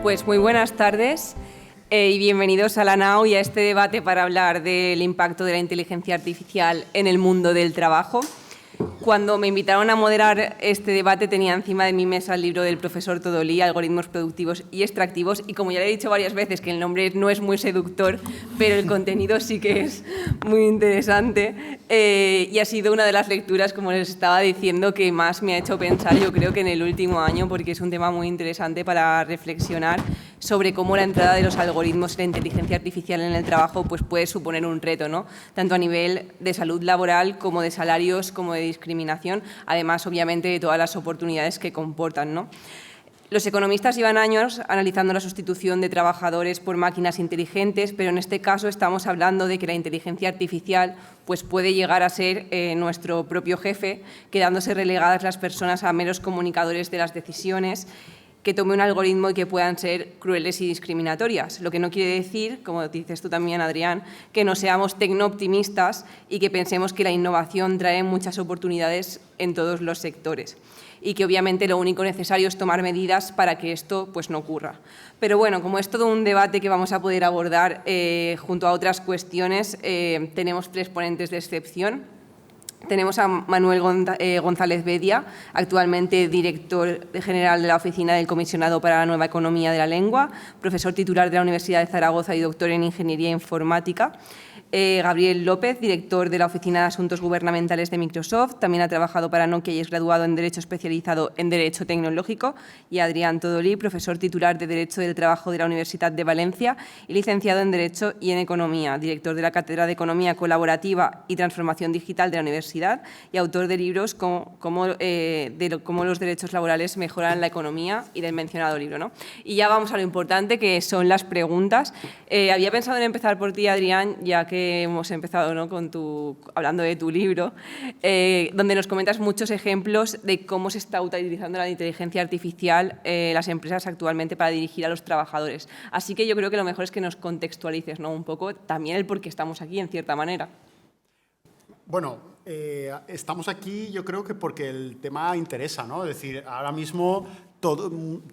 Pues muy buenas tardes y bienvenidos a la NAO y a este debate para hablar del impacto de la inteligencia artificial en el mundo del trabajo. Cuando me invitaron a moderar este debate tenía encima de mi mesa el libro del profesor Todolí, Algoritmos productivos y extractivos, y como ya le he dicho varias veces que el nombre no es muy seductor, pero el contenido sí que es muy interesante y ha sido una de las lecturas, como les estaba diciendo, que más me ha hecho pensar, yo creo que en el último año, porque es un tema muy interesante para reflexionar sobre cómo la entrada de los algoritmos y la inteligencia artificial en el trabajo pues puede suponer un reto, ¿no? Tanto a nivel de salud laboral como de salarios, como de discriminación, además, obviamente, de todas las oportunidades que comportan, ¿no? Los economistas llevan años analizando la sustitución de trabajadores por máquinas inteligentes, pero en este caso estamos hablando de que la inteligencia artificial pues puede llegar a ser nuestro propio jefe, quedándose relegadas las personas a meros comunicadores de las decisiones que tome un algoritmo y que puedan ser crueles y discriminatorias. Lo que no quiere decir, como dices tú también, Adrián, que no seamos tecnooptimistas y que pensemos que la innovación trae muchas oportunidades en todos los sectores y que obviamente lo único necesario es tomar medidas para que esto pues, no ocurra. Pero bueno, como es todo un debate que vamos a poder abordar junto a otras cuestiones, tenemos tres ponentes de excepción. Tenemos a Manuel González Bedia, actualmente director general de la Oficina del Comisionado para la Nueva Economía de la Lengua, profesor titular de la Universidad de Zaragoza y doctor en Ingeniería Informática. Gabriel López, director de la Oficina de Asuntos Gubernamentales de Microsoft, también ha trabajado para Nokia y es graduado en Derecho especializado en Derecho Tecnológico. Y Adrián Todolí, profesor titular de Derecho del Trabajo de la Universidad de Valencia y licenciado en Derecho y en Economía, director de la Cátedra de Economía Colaborativa y Transformación Digital de la Universidad y autor de libros como cómo los derechos laborales mejoran la economía y del mencionado libro, ¿no? Y ya vamos a lo importante, que son las preguntas. Había pensado en empezar por ti, Adrián, ya que hemos empezado, ¿no?, hablando de tu libro, donde nos comentas muchos ejemplos de cómo se está utilizando la inteligencia artificial las empresas actualmente para dirigir a los trabajadores. Así que yo creo que lo mejor es que nos contextualices, ¿no?, un poco también el por qué estamos aquí, en cierta manera. Bueno, estamos aquí yo creo que porque el tema interesa, ¿no? Es decir, ahora mismo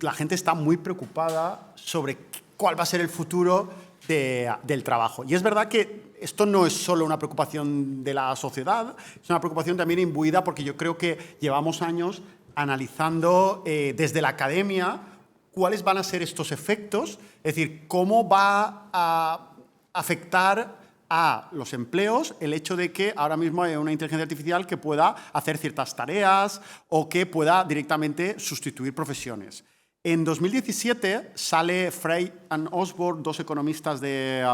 la gente está muy preocupada sobre cuál va a ser el futuro del trabajo. Y es verdad que esto no es solo una preocupación de la sociedad, es una preocupación también imbuida porque yo creo que llevamos años analizando desde la academia cuáles van a ser estos efectos, es decir, cómo va a afectar a los empleos el hecho de que ahora mismo hay una inteligencia artificial que pueda hacer ciertas tareas o que pueda directamente sustituir profesiones. En 2017 sale Frey and Osborne, dos economistas de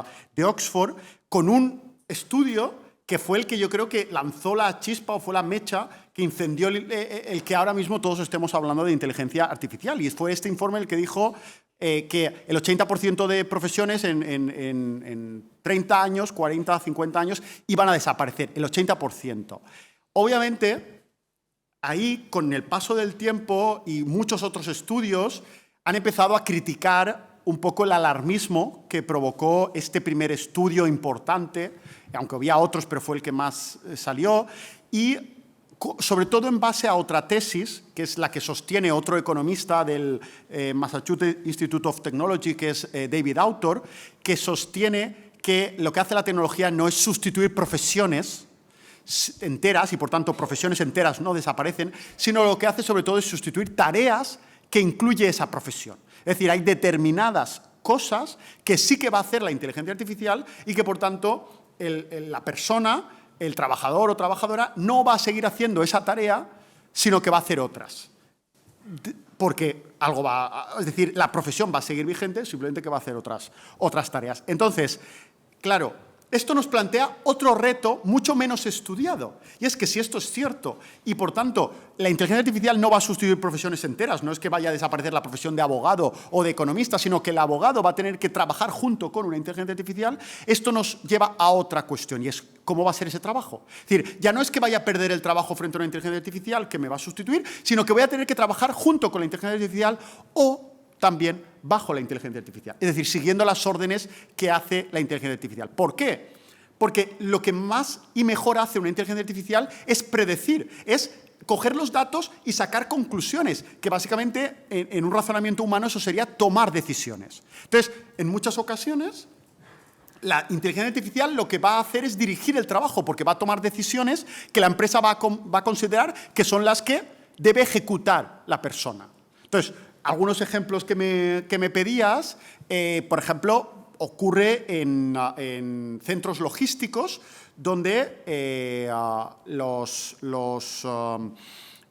Oxford, con un estudio que fue el que yo creo que lanzó la chispa o fue la mecha que incendió el que ahora mismo todos estemos hablando de inteligencia artificial. Y fue este informe el que dijo que el 80% de profesiones en 30 años, 40, 50 años iban a desaparecer, el 80%. Obviamente, ahí, con el paso del tiempo y muchos otros estudios, han empezado a criticar un poco el alarmismo que provocó este primer estudio importante, aunque había otros, pero fue el que más salió, y sobre todo en base a otra tesis, que es la que sostiene otro economista del Massachusetts Institute of Technology, que es David Autor, que sostiene que lo que hace la tecnología no es sustituir profesiones enteras, y por tanto profesiones enteras no desaparecen, sino lo que hace sobre todo es sustituir tareas que incluye esa profesión. Es decir, hay determinadas cosas que sí que va a hacer la inteligencia artificial y que por tanto la persona, el trabajador o trabajadora, no va a seguir haciendo esa tarea, sino que va a hacer otras. Porque es decir, la profesión va a seguir vigente, simplemente que va a hacer otras tareas. Entonces, claro, esto nos plantea otro reto mucho menos estudiado. Y es que si esto es cierto y, por tanto, la inteligencia artificial no va a sustituir profesiones enteras, no es que vaya a desaparecer la profesión de abogado o de economista, sino que el abogado va a tener que trabajar junto con una inteligencia artificial, esto nos lleva a otra cuestión y es cómo va a ser ese trabajo. Es decir, ya no es que vaya a perder el trabajo frente a una inteligencia artificial que me va a sustituir, sino que voy a tener que trabajar junto con la inteligencia artificial o también bajo la inteligencia artificial. Es decir, siguiendo las órdenes que hace la inteligencia artificial. ¿Por qué? Porque lo que más y mejor hace una inteligencia artificial es predecir, es coger los datos y sacar conclusiones, que básicamente en un razonamiento humano eso sería tomar decisiones. Entonces, en muchas ocasiones, la inteligencia artificial lo que va a hacer es dirigir el trabajo, porque va a tomar decisiones que la empresa va a considerar que son las que debe ejecutar la persona. Entonces, algunos ejemplos que me pedías, por ejemplo, ocurre en centros logísticos donde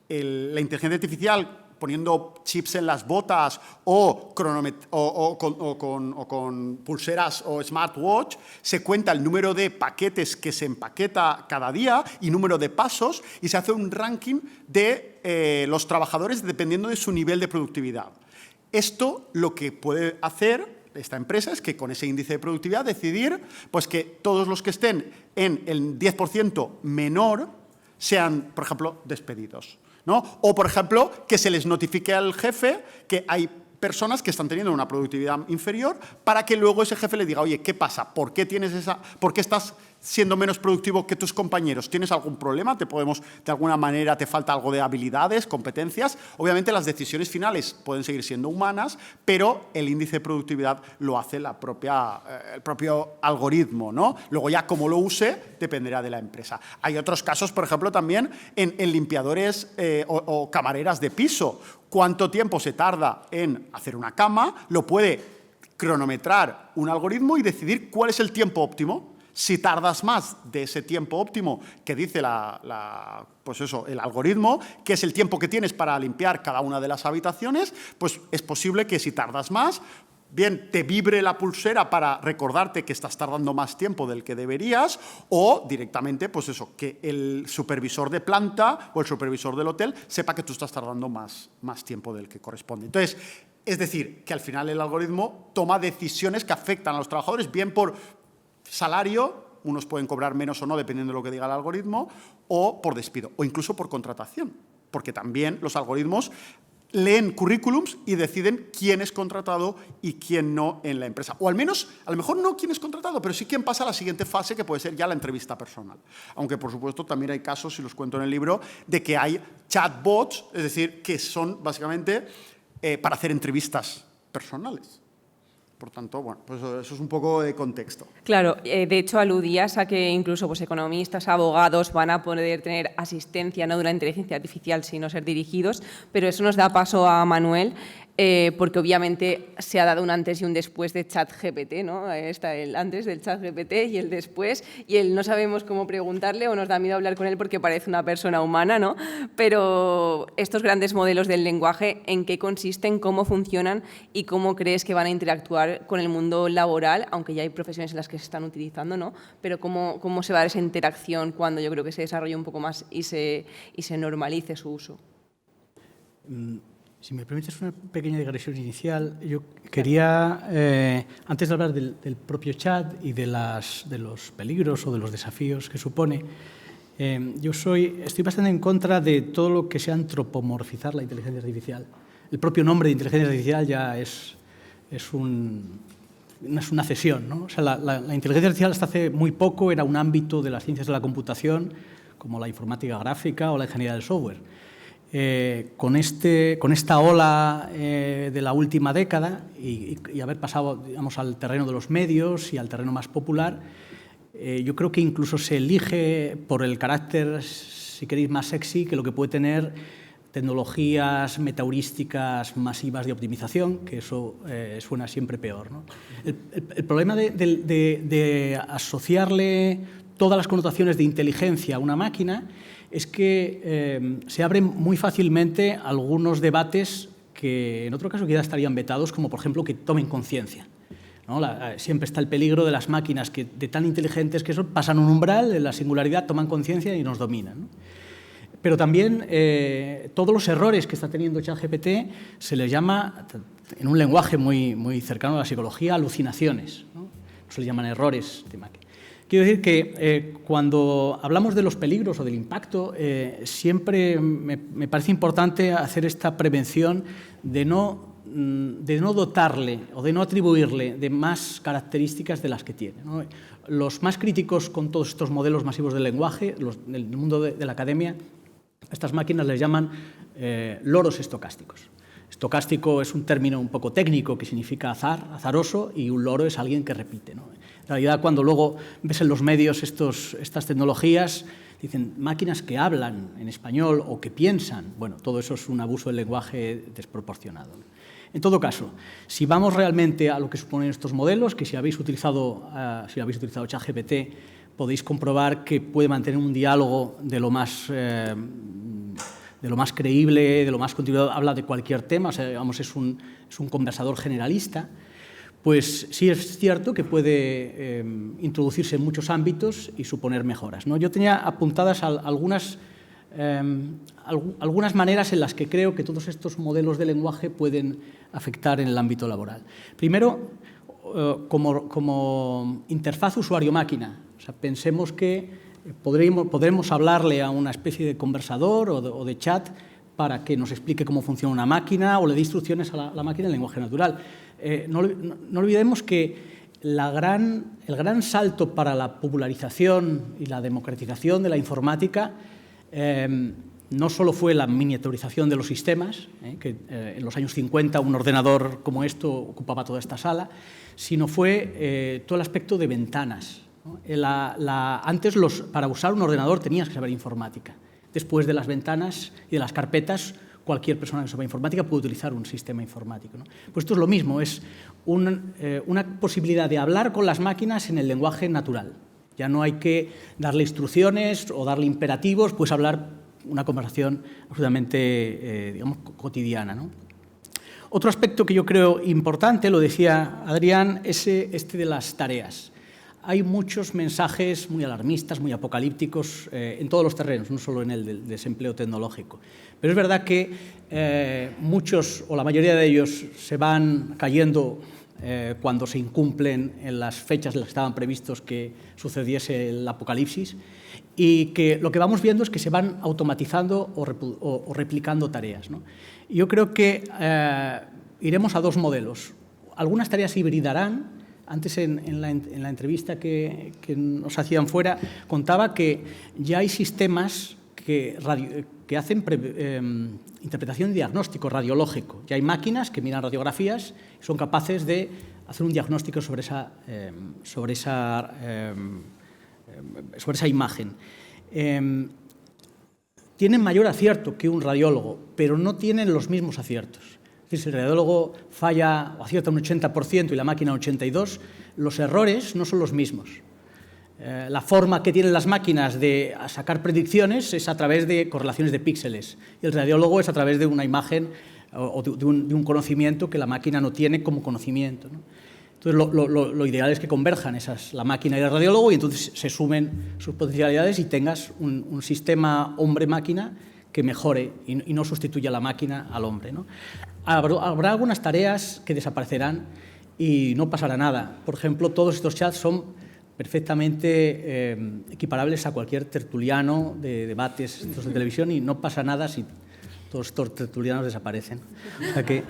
la inteligencia artificial, poniendo chips en las botas o con pulseras o smartwatch, se cuenta el número de paquetes que se empaqueta cada día y número de pasos, y se hace un ranking de los trabajadores dependiendo de su nivel de productividad. Esto lo que puede hacer esta empresa es que con ese índice de productividad decidir pues, que todos los que estén en el 10% menor sean, por ejemplo, despedidos, ¿no? O, por ejemplo, que se les notifique al jefe que hay personas que están teniendo una productividad inferior, para que luego ese jefe le diga, oye, ¿qué pasa? ¿Por qué estás siendo menos productivo que tus compañeros? ¿Tienes algún problema? De alguna manera te falta algo de habilidades, competencias? Obviamente las decisiones finales pueden seguir siendo humanas, pero el índice de productividad lo hace el propio algoritmo, ¿no? Luego ya cómo lo use dependerá de la empresa. Hay otros casos, por ejemplo, también en limpiadores o camareras de piso. ¿Cuánto tiempo se tarda en hacer una cama? Lo puede cronometrar un algoritmo y decidir cuál es el tiempo óptimo. Si tardas más de ese tiempo óptimo que dice pues eso, el algoritmo, que es el tiempo que tienes para limpiar cada una de las habitaciones, pues es posible que si tardas más, bien te vibre la pulsera para recordarte que estás tardando más tiempo del que deberías, o directamente, pues eso, que el supervisor de planta o el supervisor del hotel sepa que tú estás tardando más tiempo del que corresponde. Entonces, es decir, que al final el algoritmo toma decisiones que afectan a los trabajadores, bien por salario, unos pueden cobrar menos o no dependiendo de lo que diga el algoritmo, o por despido, o incluso por contratación, porque también los algoritmos leen currículums y deciden quién es contratado y quién no en la empresa. O al menos, a lo mejor no quién es contratado, pero sí quién pasa a la siguiente fase, que puede ser ya la entrevista personal. Aunque, por supuesto, también hay casos, y los cuento en el libro, de que hay chatbots, es decir, que son básicamente para hacer entrevistas personales. Por tanto, bueno, pues eso es un poco de contexto. Claro, de hecho aludías a que incluso pues, economistas, abogados van a poder tener asistencia no de una inteligencia artificial, sino ser dirigidos, pero eso nos da paso a Manuel, porque obviamente se ha dado un antes y un después de ChatGPT, ¿no? Está el antes del ChatGPT y el después, y no sabemos cómo preguntarle o nos da miedo hablar con él porque parece una persona humana, ¿no? Pero estos grandes modelos del lenguaje, ¿en qué consisten, cómo funcionan y cómo crees que van a interactuar con el mundo laboral, aunque ya hay profesiones en las que se están utilizando, ¿no? Pero ¿cómo se va a dar esa interacción cuando yo creo que se desarrolle un poco más y se normalice su uso? Si me permites una pequeña digresión inicial, yo quería, antes de hablar del propio chat y de los peligros o de los desafíos que supone, estoy bastante en contra de todo lo que sea antropomorfizar la inteligencia artificial. El propio nombre de inteligencia artificial ya es una cesión, ¿no? O sea, la inteligencia artificial hasta hace muy poco era un ámbito de las ciencias de la computación, como la informática gráfica o la ingeniería del software. Con esta ola de la última década y haber pasado, digamos, al terreno de los medios y al terreno más popular, yo creo que incluso se elige por el carácter, si queréis, más sexy que lo que puede tener tecnologías metaheurísticas masivas de optimización, que eso suena siempre peor, ¿no? El problema de asociarle todas las connotaciones de inteligencia a una máquina es que se abren muy fácilmente algunos debates que en otro caso quizás estarían vetados, como por ejemplo que tomen conciencia, ¿no? Siempre está el peligro de las máquinas que de tan inteligentes que son, pasan un umbral de la singularidad, toman conciencia y nos dominan, ¿no? Pero también todos los errores que está teniendo ChatGPT se les llama, en un lenguaje muy cercano a la psicología, alucinaciones, ¿no? No se les llaman errores de máquina. Quiero decir que cuando hablamos de los peligros o del impacto, siempre me parece importante hacer esta prevención de no dotarle o de no atribuirle de más características de las que tiene, ¿no? Los más críticos con todos estos modelos masivos del lenguaje, del mundo de la academia, estas máquinas les llaman loros estocásticos. Estocástico es un término un poco técnico que significa azar, azaroso, y un loro es alguien que repite, ¿no? En realidad, cuando luego ves en los medios estas tecnologías, dicen máquinas que hablan en español o que piensan. Bueno, todo eso es un abuso del lenguaje desproporcionado, ¿no? En todo caso, si vamos realmente a lo que suponen estos modelos, que si habéis utilizado ChatGPT, podéis comprobar que puede mantener un diálogo de lo más creíble, de lo más continuado, habla de cualquier tema, o sea, digamos, es un conversador generalista. Pues sí es cierto que puede introducirse en muchos ámbitos y suponer mejoras, ¿no? Yo tenía apuntadas algunas maneras en las que creo que todos estos modelos de lenguaje pueden afectar en el ámbito laboral. Primero, como interfaz usuario-máquina. O sea, pensemos que podremos hablarle a una especie de conversador o de chat para que nos explique cómo funciona una máquina o le dé instrucciones a la máquina en lenguaje natural. No olvidemos que el gran salto para la popularización y la democratización de la informática no solo fue la miniaturización de los sistemas, que en los años 50 un ordenador como esto ocupaba toda esta sala, sino fue todo el aspecto de ventanas, ¿no? Antes, para usar un ordenador tenías que saber informática. Después de las ventanas y de las carpetas, cualquier persona que sepa informática puede utilizar un sistema informático, ¿no? Pues esto es lo mismo, es una posibilidad de hablar con las máquinas en el lenguaje natural. Ya no hay que darle instrucciones o darle imperativos, puedes hablar una conversación absolutamente, digamos, cotidiana, ¿no? Otro aspecto que yo creo importante, lo decía Adrián, es este de las tareas. Hay muchos mensajes muy alarmistas, muy apocalípticos en todos los terrenos, no solo en el del desempleo tecnológico. Pero es verdad que muchos, o la mayoría de ellos, se van cayendo cuando se incumplen en las fechas en las que estaban previstos que sucediese el apocalipsis, y que lo que vamos viendo es que se van automatizando o replicando tareas, ¿no? Yo creo que iremos a dos modelos. Algunas tareas hibridarán. Antes, en la entrevista que nos hacían fuera, contaba que ya hay sistemas que hacen interpretación y diagnóstico radiológico. Ya hay máquinas que miran radiografías y son capaces de hacer un diagnóstico sobre esa imagen. Tienen mayor acierto que un radiólogo, pero no tienen los mismos aciertos. Es decir, si el radiólogo falla o acierta un 80% y la máquina un 82%, los errores no son los mismos. La forma que tienen las máquinas de sacar predicciones es a través de correlaciones de píxeles, y el radiólogo es a través de una imagen o de un conocimiento que la máquina no tiene como conocimiento, ¿no? Entonces, lo ideal es que converjan la máquina y el radiólogo, y entonces se sumen sus potencialidades y tengas un sistema hombre-máquina que mejore y no sustituya a la máquina al hombre, ¿no? Habrá algunas tareas que desaparecerán y no pasará nada. Por ejemplo, todos estos chats son perfectamente equiparables a cualquier tertuliano de debates de televisión, y no pasa nada si todos estos tertulianos desaparecen. O sea que,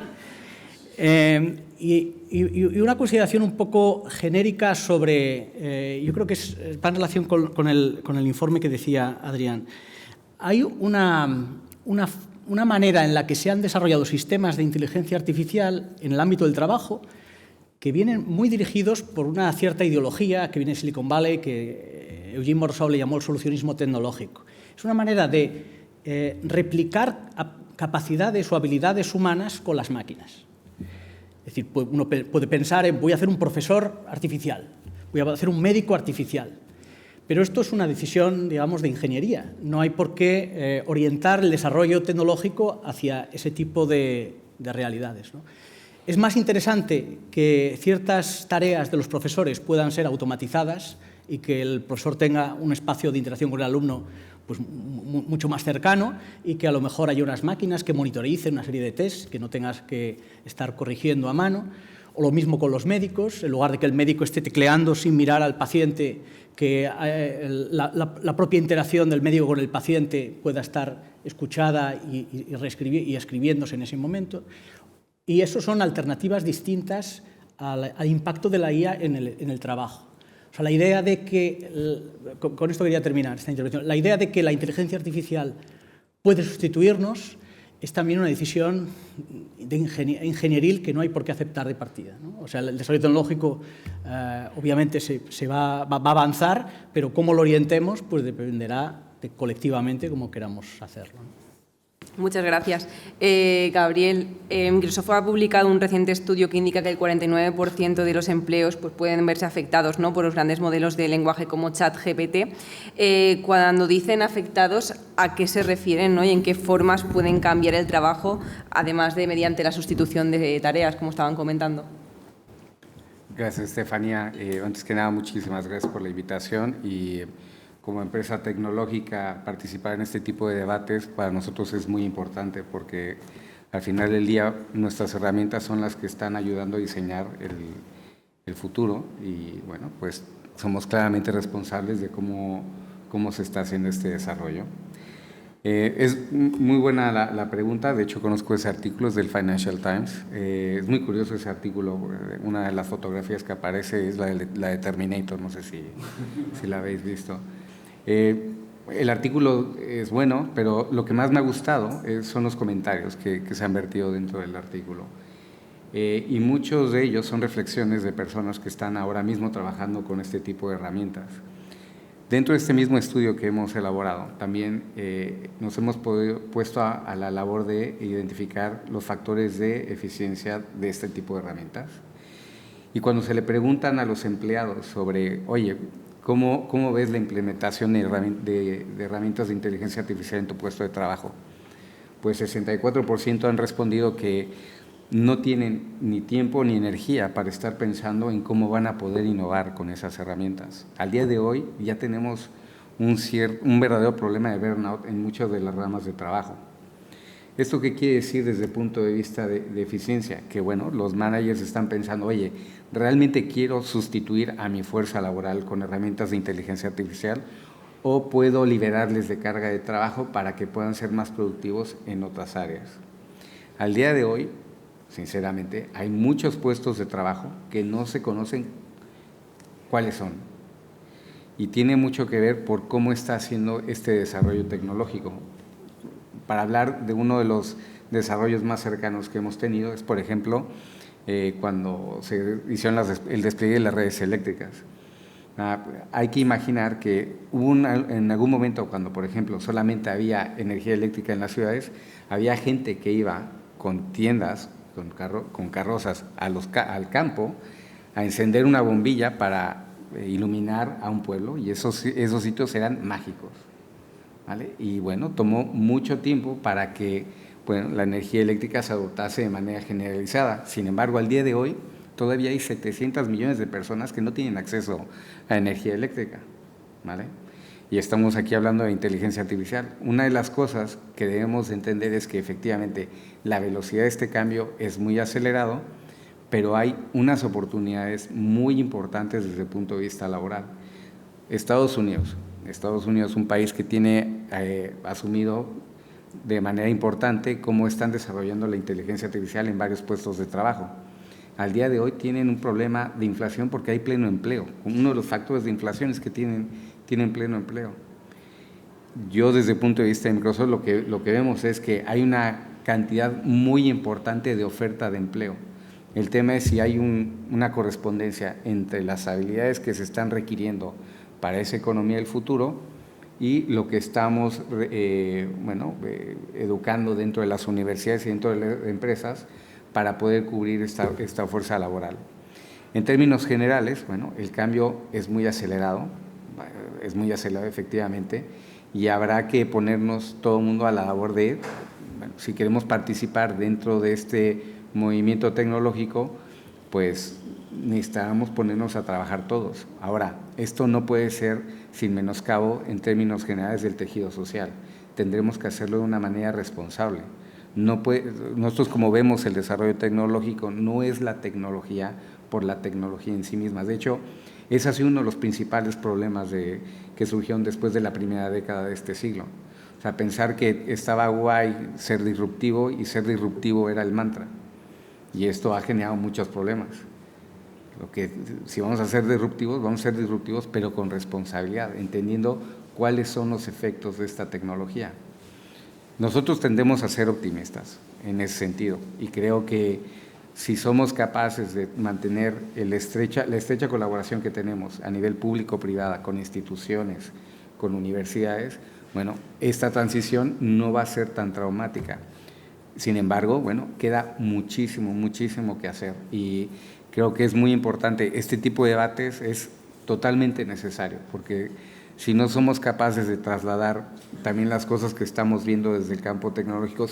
y una consideración un poco genérica sobre, yo creo que va en relación con el informe que decía Adrián. Hay una manera en la que se han desarrollado sistemas de inteligencia artificial en el ámbito del trabajo que vienen muy dirigidos por una cierta ideología que viene de Silicon Valley, que Eugene Borsov le llamó el solucionismo tecnológico. Es una manera de replicar capacidades o habilidades humanas con las máquinas. Es decir, uno puede pensar en voy a hacer un profesor artificial, voy a hacer un médico artificial. Pero esto es una decisión, digamos, de ingeniería. No hay por qué orientar el desarrollo tecnológico hacia ese tipo de realidades, ¿no? Es más interesante que ciertas tareas de los profesores puedan ser automatizadas y que el profesor tenga un espacio de interacción con el alumno pues, mucho más cercano, y que a lo mejor haya unas máquinas que monitoricen una serie de tests que no tengas que estar corrigiendo a mano. O lo mismo con los médicos, en lugar de que el médico esté tecleando sin mirar al paciente, que la propia interacción del médico con el paciente pueda estar escuchada y escribiéndose en ese momento. Y eso son alternativas distintas al impacto de la IA en el trabajo. O sea, la idea de que, con esto quería terminar esta intervención, la idea de que la inteligencia artificial puede sustituirnos, es también una decisión de ingenieril que no hay por qué aceptar de partida, ¿no? O sea, el desarrollo tecnológico obviamente se va a avanzar, pero cómo lo orientemos pues dependerá de colectivamente cómo queramos hacerlo, ¿no? Muchas gracias. Gabriel, Microsoft ha publicado un reciente estudio que indica que el 49% de los empleos pues, pueden verse afectados, ¿no?, por los grandes modelos de lenguaje como ChatGPT. Cuando dicen afectados, ¿a qué se refieren, ¿no?, y en qué formas pueden cambiar el trabajo, además de mediante la sustitución de tareas, como estaban comentando? Gracias, Estefanía. Antes que nada, muchísimas gracias por la invitación y como empresa tecnológica participar en este tipo de debates para nosotros es muy importante porque al final del día nuestras herramientas son las que están ayudando a diseñar el futuro y bueno, pues somos claramente responsables de cómo se está haciendo este desarrollo. Es muy buena la pregunta, de hecho conozco ese artículo, es del Financial Times, es muy curioso ese artículo, una de las fotografías que aparece es la de Terminator, no sé si la habéis visto. El artículo es bueno, pero lo que más me ha gustado son los comentarios que se han vertido dentro del artículo. Y muchos de ellos son reflexiones de personas que están ahora mismo trabajando con este tipo de herramientas. Dentro de este mismo estudio que hemos elaborado, también nos hemos puesto a la labor de identificar los factores de eficiencia de este tipo de herramientas. Y cuando se le preguntan a los empleados sobre, oye, ¿cómo ves la implementación de herramientas de inteligencia artificial en tu puesto de trabajo? Pues 64% han respondido que no tienen ni tiempo ni energía para estar pensando en cómo van a poder innovar con esas herramientas. Al día de hoy ya tenemos un verdadero problema de burnout en muchas de las ramas de trabajo. ¿Esto qué quiere decir desde el punto de vista de eficiencia? Que bueno, los managers están pensando, oye, ¿realmente quiero sustituir a mi fuerza laboral con herramientas de inteligencia artificial o puedo liberarles de carga de trabajo para que puedan ser más productivos en otras áreas? Al día de hoy, sinceramente, hay muchos puestos de trabajo que no se conocen cuáles son y tiene mucho que ver por cómo está haciendo este desarrollo tecnológico. Para hablar de uno de los desarrollos más cercanos que hemos tenido es, por ejemplo, cuando se hicieron el despliegue de las redes eléctricas. Hay que imaginar que hubo en algún momento cuando, por ejemplo, solamente había energía eléctrica en las ciudades, había gente que iba con tiendas, con carrozas al campo a encender una bombilla para iluminar a un pueblo y esos sitios eran mágicos. ¿Vale? Y bueno, tomó mucho tiempo para que la energía eléctrica se adoptase de manera generalizada. Sin embargo, al día de hoy todavía hay 700 millones de personas que no tienen acceso a energía eléctrica, ¿vale? Y estamos aquí hablando de inteligencia artificial. Una de las cosas que debemos entender es que efectivamente la velocidad de este cambio es muy acelerado, pero hay unas oportunidades muy importantes desde el punto de vista laboral. Estados Unidos es un país que tiene asumido de manera importante cómo están desarrollando la inteligencia artificial en varios puestos de trabajo. Al día de hoy tienen un problema de inflación porque hay pleno empleo. Uno de los factores de inflación es que tienen pleno empleo. Yo desde el punto de vista de Microsoft lo que vemos es que hay una cantidad muy importante de oferta de empleo. El tema es si hay una correspondencia entre las habilidades que se están requiriendo para esa economía del futuro y lo que estamos educando dentro de las universidades y dentro de las empresas para poder cubrir esta fuerza laboral. En términos generales, el cambio es muy acelerado efectivamente, y habrá que ponernos todo el mundo a la labor de, si queremos participar dentro de este movimiento tecnológico, pues necesitamos ponernos a trabajar todos. Ahora, esto no puede ser sin menoscabo en términos generales del tejido social. Tendremos que hacerlo de una manera responsable. Nosotros, como vemos el desarrollo tecnológico, no es la tecnología por la tecnología en sí misma. De hecho, ese ha sido uno de los principales problemas que surgieron después de la primera década de este siglo. O sea, pensar que estaba guay ser disruptivo y ser disruptivo era el mantra. Y esto ha generado muchos problemas. Si vamos a ser disruptivos, pero con responsabilidad, entendiendo cuáles son los efectos de esta tecnología. Nosotros tendemos a ser optimistas en ese sentido y creo que si somos capaces de mantener la estrecha colaboración que tenemos a nivel público-privada con instituciones, con universidades, bueno, esta transición no va a ser tan traumática. Sin embargo, bueno, queda muchísimo que hacer y creo que es muy importante. Este tipo de debates es totalmente necesario porque si no somos capaces de trasladar también las cosas que estamos viendo desde el campo tecnológico,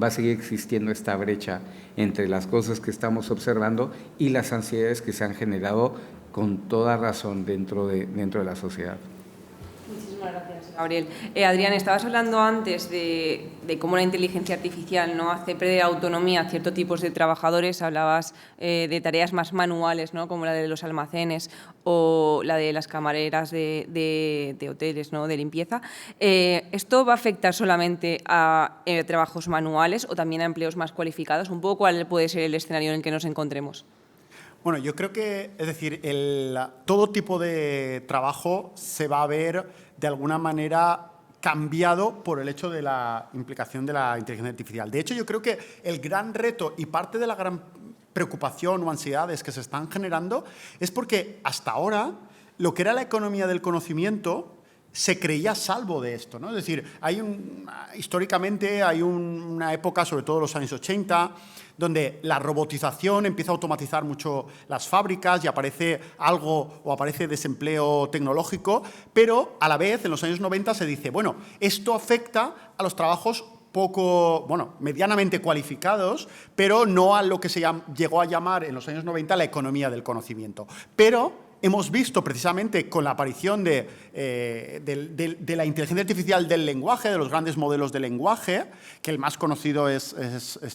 va a seguir existiendo esta brecha entre las cosas que estamos observando y las ansiedades que se han generado con toda razón dentro de la sociedad. Muchísimas gracias, Gabriel. Adrián, estabas hablando antes de cómo la inteligencia artificial, ¿no?, hace perder autonomía a ciertos tipos de trabajadores. Hablabas de tareas más manuales, ¿no?, como la de los almacenes o la de las camareras de hoteles, ¿no?, de limpieza. ¿Esto va a afectar solamente a trabajos manuales o también a empleos más cualificados? Un poco, ¿cuál puede ser el escenario en el que nos encontremos? Bueno, yo creo que, es decir, todo tipo de trabajo se va a ver de alguna manera cambiado por el hecho de la implicación de la inteligencia artificial. De hecho, yo creo que el gran reto y parte de la gran preocupación o ansiedades que se están generando es porque hasta ahora lo que era la economía del conocimiento se creía salvo de esto, ¿no? Es decir, históricamente hay una época, sobre todo los años 80, donde la robotización empieza a automatizar mucho las fábricas y aparece desempleo tecnológico, pero a la vez en los años 90 se dice, bueno, esto afecta a los trabajos medianamente cualificados, pero no a lo que se llegó a llamar en los años 90 la economía del conocimiento. Pero hemos visto precisamente con la aparición de la inteligencia artificial del lenguaje, de los grandes modelos de lenguaje, que el más conocido es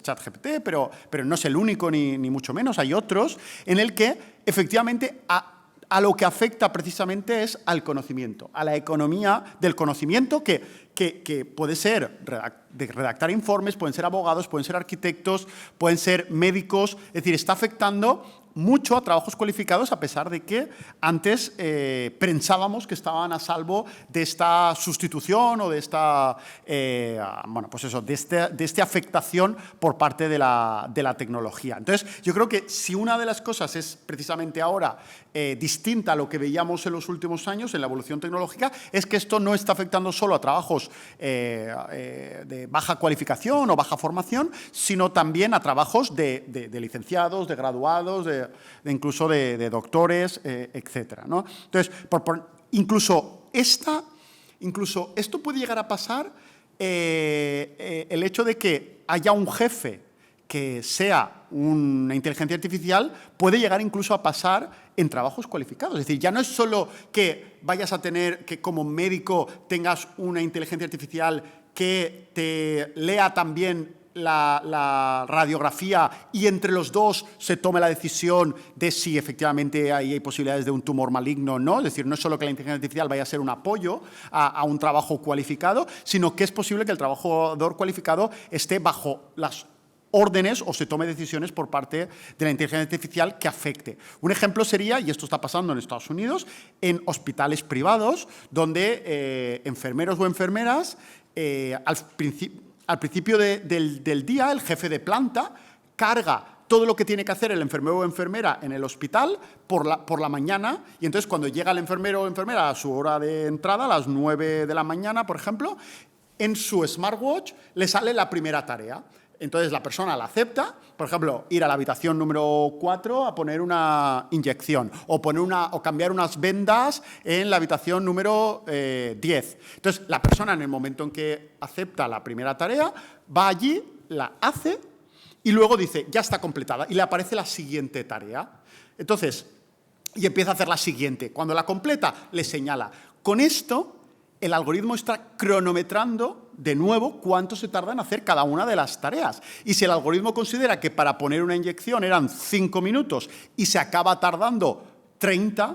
ChatGPT, pero no es el único ni mucho menos, hay otros, en el que efectivamente a lo que afecta precisamente es al conocimiento, a la economía del conocimiento que puede ser de redactar informes, pueden ser abogados, pueden ser arquitectos, pueden ser médicos, es decir, está afectando mucho a trabajos cualificados, a pesar de que antes pensábamos que estaban a salvo de esta sustitución o de esta, de esta afectación por parte de la tecnología. Entonces, yo creo que si una de las cosas es precisamente ahora distinta a lo que veíamos en los últimos años en la evolución tecnológica, es que esto no está afectando solo a trabajos de baja cualificación o baja formación, sino también a trabajos de licenciados, de graduados, incluso de doctores, etcétera, ¿no? Entonces, incluso esto puede llegar a pasar, el hecho de que haya un jefe que sea una inteligencia artificial puede llegar incluso a pasar en trabajos cualificados. Es decir, ya no es solo que vayas a tener que como médico tengas una inteligencia artificial que te lea también la radiografía y entre los dos se tome la decisión de si efectivamente hay posibilidades de un tumor maligno o no. Es decir, no es solo que la inteligencia artificial vaya a ser un apoyo a un trabajo cualificado, sino que es posible que el trabajador cualificado esté bajo las órdenes o se tome decisiones por parte de la inteligencia artificial que afecte. Un ejemplo sería, y esto está pasando en Estados Unidos, en hospitales privados, donde enfermeros o enfermeras, al principio del día, el jefe de planta carga todo lo que tiene que hacer el enfermero o enfermera en el hospital por la mañana, y entonces cuando llega el enfermero o enfermera a su hora de entrada, a las 9 de la mañana, por ejemplo, en su smartwatch le sale la primera tarea. Entonces la persona la acepta, por ejemplo, ir a la habitación número 4 a poner una inyección o cambiar unas vendas en la habitación número 10. Entonces la persona, en el momento en que acepta la primera tarea, va allí, la hace y luego dice, ya está completada, y le aparece la siguiente tarea. Entonces, y empieza a hacer la siguiente. Cuando la completa, le señala. Con esto, el algoritmo está cronometrando de nuevo cuánto se tarda en hacer cada una de las tareas. Y si el algoritmo considera que para poner una inyección eran 5 minutos y se acaba tardando 30,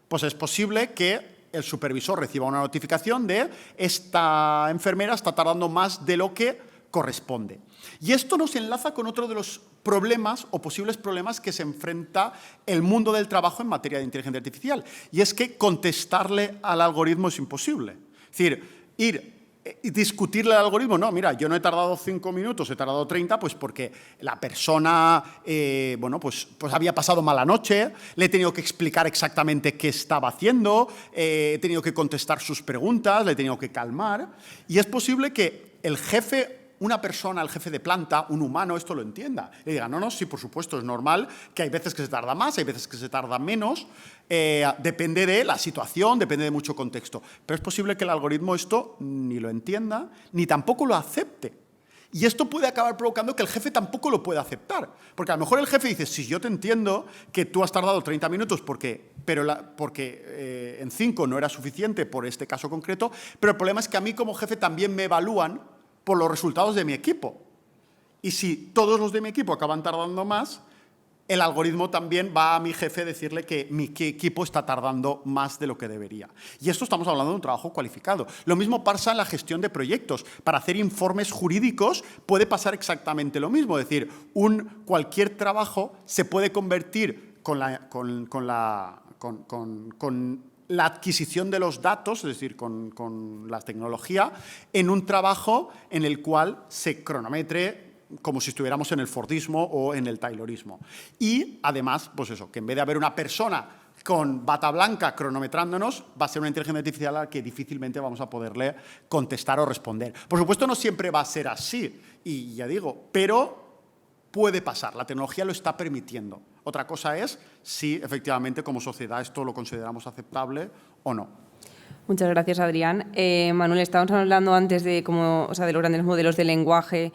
pues es posible que el supervisor reciba una notificación de esta enfermera está tardando más de lo que corresponde. Y esto nos enlaza con otro de los problemas o posibles problemas que se enfrenta el mundo del trabajo en materia de inteligencia artificial, y es que contestarle al algoritmo es imposible. Es decir, ir y discutirle al algoritmo, no, mira, yo no he tardado 5 minutos, he tardado 30, pues porque la persona, bueno, pues había pasado mala noche, le he tenido que explicar exactamente qué estaba haciendo, he tenido que contestar sus preguntas, le he tenido que calmar, y es posible que el jefe, una persona, el jefe de planta, un humano, esto lo entienda. Le diga, no, sí, por supuesto, es normal que hay veces que se tarda más, hay veces que se tarda menos, depende de la situación, depende de mucho contexto. Pero es posible que el algoritmo esto ni lo entienda, ni tampoco lo acepte. Y esto puede acabar provocando que el jefe tampoco lo pueda aceptar. Porque a lo mejor el jefe dice, sí, yo te entiendo que tú has tardado 30 minutos porque en 5 no era suficiente por este caso concreto, pero el problema es que a mí como jefe también me evalúan por los resultados de mi equipo. Y si todos los de mi equipo acaban tardando más, el algoritmo también va a mi jefe a decirle que mi equipo está tardando más de lo que debería. Y esto estamos hablando de un trabajo cualificado. Lo mismo pasa en la gestión de proyectos. Para hacer informes jurídicos puede pasar exactamente lo mismo. Es decir, cualquier trabajo se puede convertir con la adquisición de los datos, es decir, con la tecnología, en un trabajo en el cual se cronometre como si estuviéramos en el Fordismo o en el Taylorismo. Y, además, pues eso, que en vez de haber una persona con bata blanca cronometrándonos, va a ser una inteligencia artificial a la que difícilmente vamos a poderle contestar o responder. Por supuesto, no siempre va a ser así, y ya digo, pero puede pasar, la tecnología lo está permitiendo. Otra cosa es si efectivamente como sociedad esto lo consideramos aceptable o no. Muchas gracias, Adrián. Manuel, estábamos hablando antes de los grandes modelos de lenguaje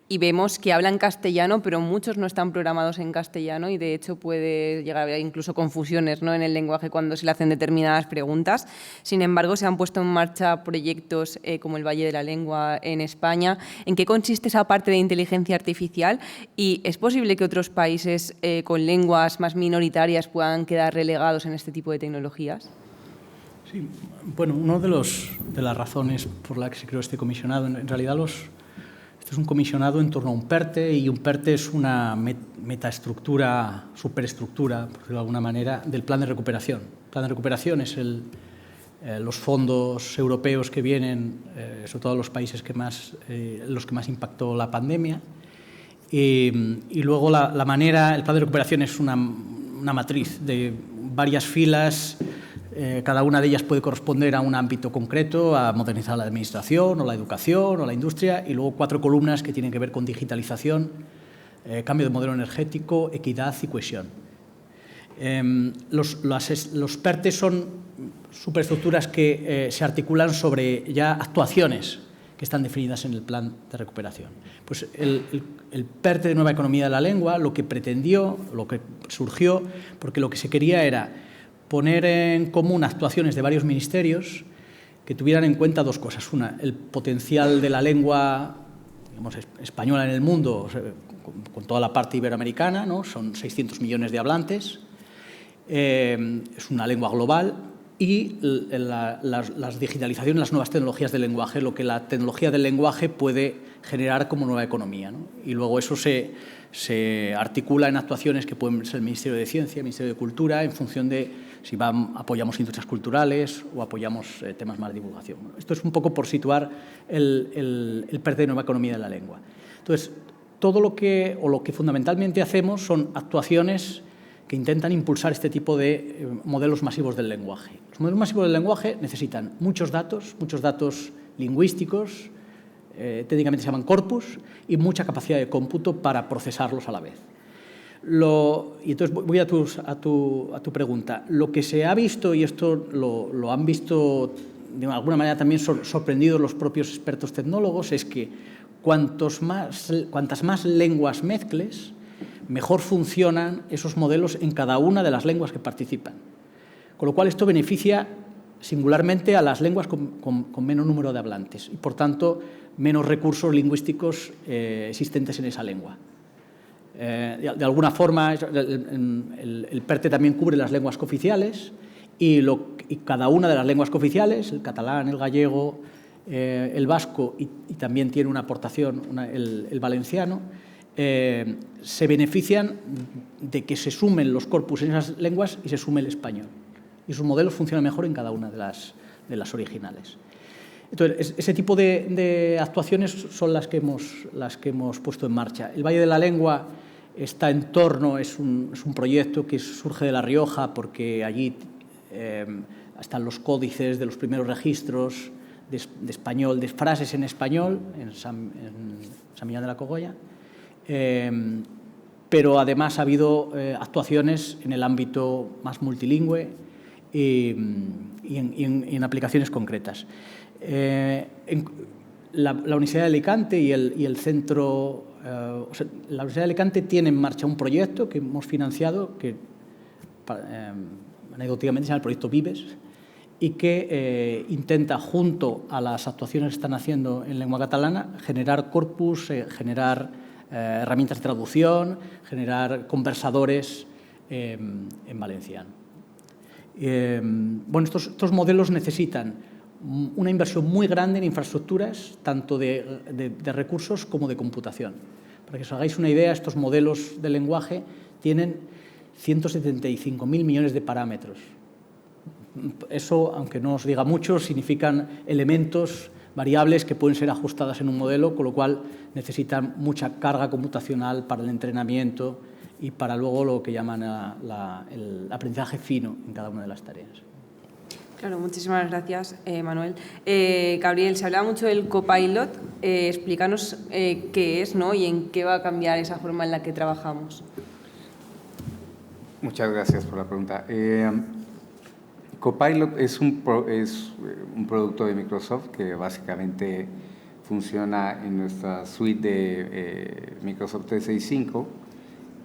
y vemos que hablan castellano, pero muchos no están programados en castellano y de hecho puede llegar a haber incluso confusiones, ¿no?, en el lenguaje cuando se le hacen determinadas preguntas. Sin embargo, se han puesto en marcha proyectos como el Valle de la Lengua en España. ¿En qué consiste esa parte de inteligencia artificial? ¿Y es posible que otros países con lenguas más minoritarias puedan quedar relegados en este tipo de tecnologías? Sí, bueno, una de las razones por la que se creó este comisionado, en realidad este es un comisionado en torno a un PERTE, y un PERTE es una metaestructura, superestructura, por decirlo de alguna manera, del plan de recuperación. El plan de recuperación es los fondos europeos que vienen, sobre todo a los países los que más impactó la pandemia, y luego el plan de recuperación es una matriz de varias filas. Cada una de ellas puede corresponder a un ámbito concreto, a modernizar la administración o la educación o la industria, y luego 4 columnas que tienen que ver con digitalización, cambio de modelo energético, equidad y cohesión. Los PERTE son superestructuras que se articulan sobre ya actuaciones que están definidas en el plan de recuperación. Pues el PERTE de Nueva Economía de la Lengua lo que pretendió, lo que surgió, porque lo que se quería era poner en común actuaciones de varios ministerios que tuvieran en cuenta 2 cosas. Una, el potencial de la lengua, digamos, española en el mundo, con toda la parte iberoamericana, ¿no? Son 600 millones de hablantes, es una lengua global, y las digitalizaciones, las nuevas tecnologías del lenguaje, lo que la tecnología del lenguaje puede generar como nueva economía, ¿no? Y luego eso se articula en actuaciones que pueden ser el Ministerio de Ciencia, el Ministerio de Cultura, en función de si apoyamos industrias culturales o apoyamos temas más de divulgación. Bueno, esto es un poco por situar el PERTE de Nueva Economía de la Lengua. Entonces, lo que fundamentalmente hacemos son actuaciones que intentan impulsar este tipo de modelos masivos del lenguaje. Los modelos masivos del lenguaje necesitan muchos datos lingüísticos, técnicamente se llaman corpus, y mucha capacidad de cómputo para procesarlos a la vez. Y entonces voy a tu pregunta. Lo que se ha visto, y esto lo han visto de alguna manera también sorprendidos los propios expertos tecnólogos, es que cuantas más lenguas mezcles, mejor funcionan esos modelos en cada una de las lenguas que participan. Con lo cual esto beneficia singularmente a las lenguas con menos número de hablantes y, por tanto, menos recursos lingüísticos existentes en esa lengua. De alguna forma, el PERTE también cubre las lenguas cooficiales y cada una de las lenguas cooficiales, el catalán, el gallego, el vasco y también tiene una aportación el valenciano, se benefician de que se sumen los corpus en esas lenguas y se sume el español. Y sus modelos funcionan mejor en cada una de las originales. Entonces, ese tipo de actuaciones son las que hemos puesto en marcha. El Valle de la Lengua está en torno, es un proyecto que surge de La Rioja, porque allí están los códices de los primeros registros de español, de frases en español, en San Millán de la Cogolla. Pero además ha habido actuaciones en el ámbito más multilingüe y en aplicaciones concretas. La Universidad de Alicante y el centro... la Universidad de Alicante tiene en marcha un proyecto que hemos financiado, que anecdóticamente se llama el proyecto Vives, y que intenta, junto a las actuaciones que están haciendo en lengua catalana, generar corpus, generar herramientas de traducción, generar conversadores en valenciano. Bueno, estos modelos necesitan una inversión muy grande en infraestructuras, tanto de recursos como de computación. Para que os hagáis una idea, estos modelos de lenguaje tienen 175.000 millones de parámetros. Eso, aunque no os diga mucho, significan elementos, variables que pueden ser ajustadas en un modelo, con lo cual necesitan mucha carga computacional para el entrenamiento y para luego lo que llaman el aprendizaje fino en cada una de las tareas. Claro, muchísimas gracias, Manuel. Gabriel, se hablaba mucho del copilot. Explícanos qué es, ¿no? Y en qué va a cambiar esa forma en la que trabajamos. Muchas gracias por la pregunta. Copilot es un producto de Microsoft que básicamente funciona en nuestra suite de Microsoft 365,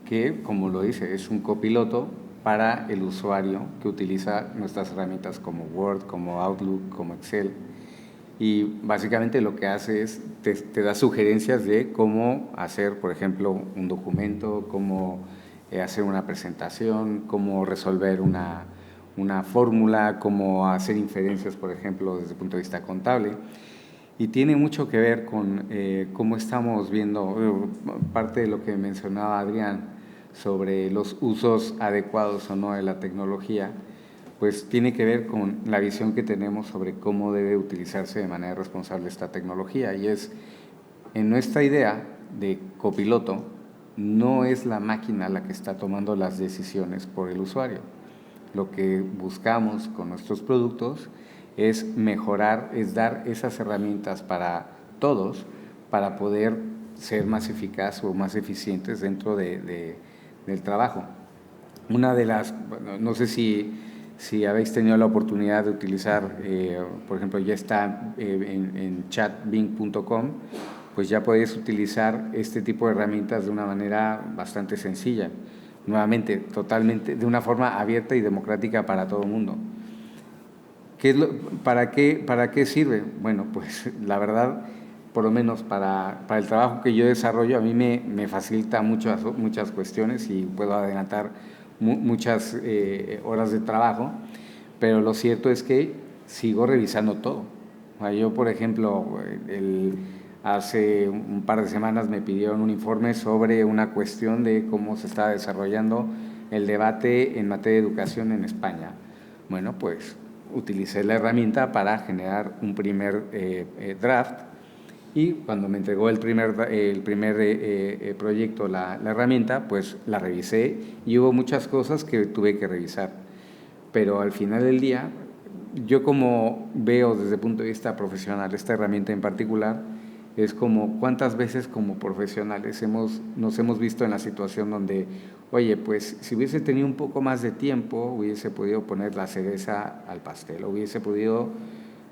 que, como lo dice, es un copiloto para el usuario que utiliza nuestras herramientas como Word, como Outlook, como Excel. Y básicamente lo que hace es, te da sugerencias de cómo hacer, por ejemplo, un documento, cómo hacer una presentación, cómo resolver una fórmula, cómo hacer inferencias, por ejemplo, desde el punto de vista contable. Y tiene mucho que ver con cómo estamos viendo, parte de lo que mencionaba Adrián, sobre los usos adecuados o no de la tecnología, pues tiene que ver con la visión que tenemos sobre cómo debe utilizarse de manera responsable esta tecnología. Y es, en nuestra idea de copiloto, no es la máquina la que está tomando las decisiones por el usuario. Lo que buscamos con nuestros productos es mejorar, es dar esas herramientas para todos, para poder ser más eficaz o más eficientes dentro del trabajo. Una de las, bueno, no sé si habéis tenido la oportunidad de utilizar, por ejemplo, ya está en chatbing.com, pues ya podéis utilizar este tipo de herramientas de una manera bastante sencilla. Nuevamente, totalmente, de una forma abierta y democrática para todo el mundo. ¿Para qué sirve? Bueno, pues la verdad, por lo menos para el trabajo que yo desarrollo, a mí me facilita muchas cuestiones y puedo adelantar muchas horas de trabajo, pero lo cierto es que sigo revisando todo. Yo, por ejemplo, hace un par de semanas me pidieron un informe sobre una cuestión de cómo se está desarrollando el debate en materia de educación en España. Bueno, pues utilicé la herramienta para generar un primer draft, y cuando me entregó el primer proyecto la herramienta, pues la revisé y hubo muchas cosas que tuve que revisar. Pero al final del día, yo como veo desde el punto de vista profesional esta herramienta en particular, es como cuántas veces como profesionales nos hemos visto en la situación donde, oye, pues si hubiese tenido un poco más de tiempo, hubiese podido poner la cereza al pastel, hubiese podido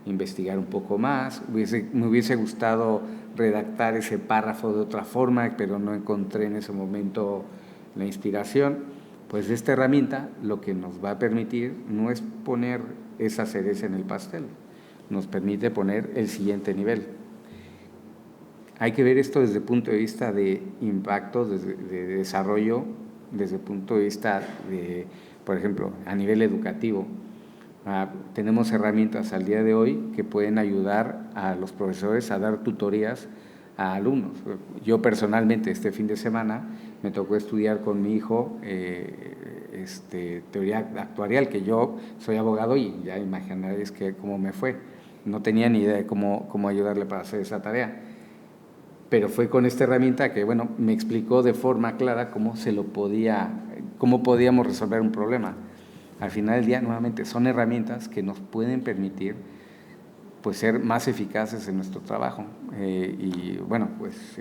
investigar un poco más, me hubiese gustado redactar ese párrafo de otra forma, pero no encontré en ese momento la inspiración. Pues esta herramienta lo que nos va a permitir no es poner esa cereza en el pastel, nos permite poner el siguiente nivel. Hay que ver esto desde el punto de vista de impacto, de desarrollo, desde el punto de vista de, por ejemplo, a nivel educativo. Tenemos herramientas al día de hoy que pueden ayudar a los profesores a dar tutorías a alumnos. Yo personalmente este fin de semana me tocó estudiar con mi hijo teoría actuarial, que yo soy abogado y ya imaginaréis cómo me fue. no tenía ni idea de cómo ayudarle para hacer esa tarea. Pero fue con esta herramienta que, bueno, me explicó de forma clara cómo podíamos resolver un problema. Al final del día, nuevamente, son herramientas que nos pueden permitir pues, ser más eficaces en nuestro trabajo. Y bueno, pues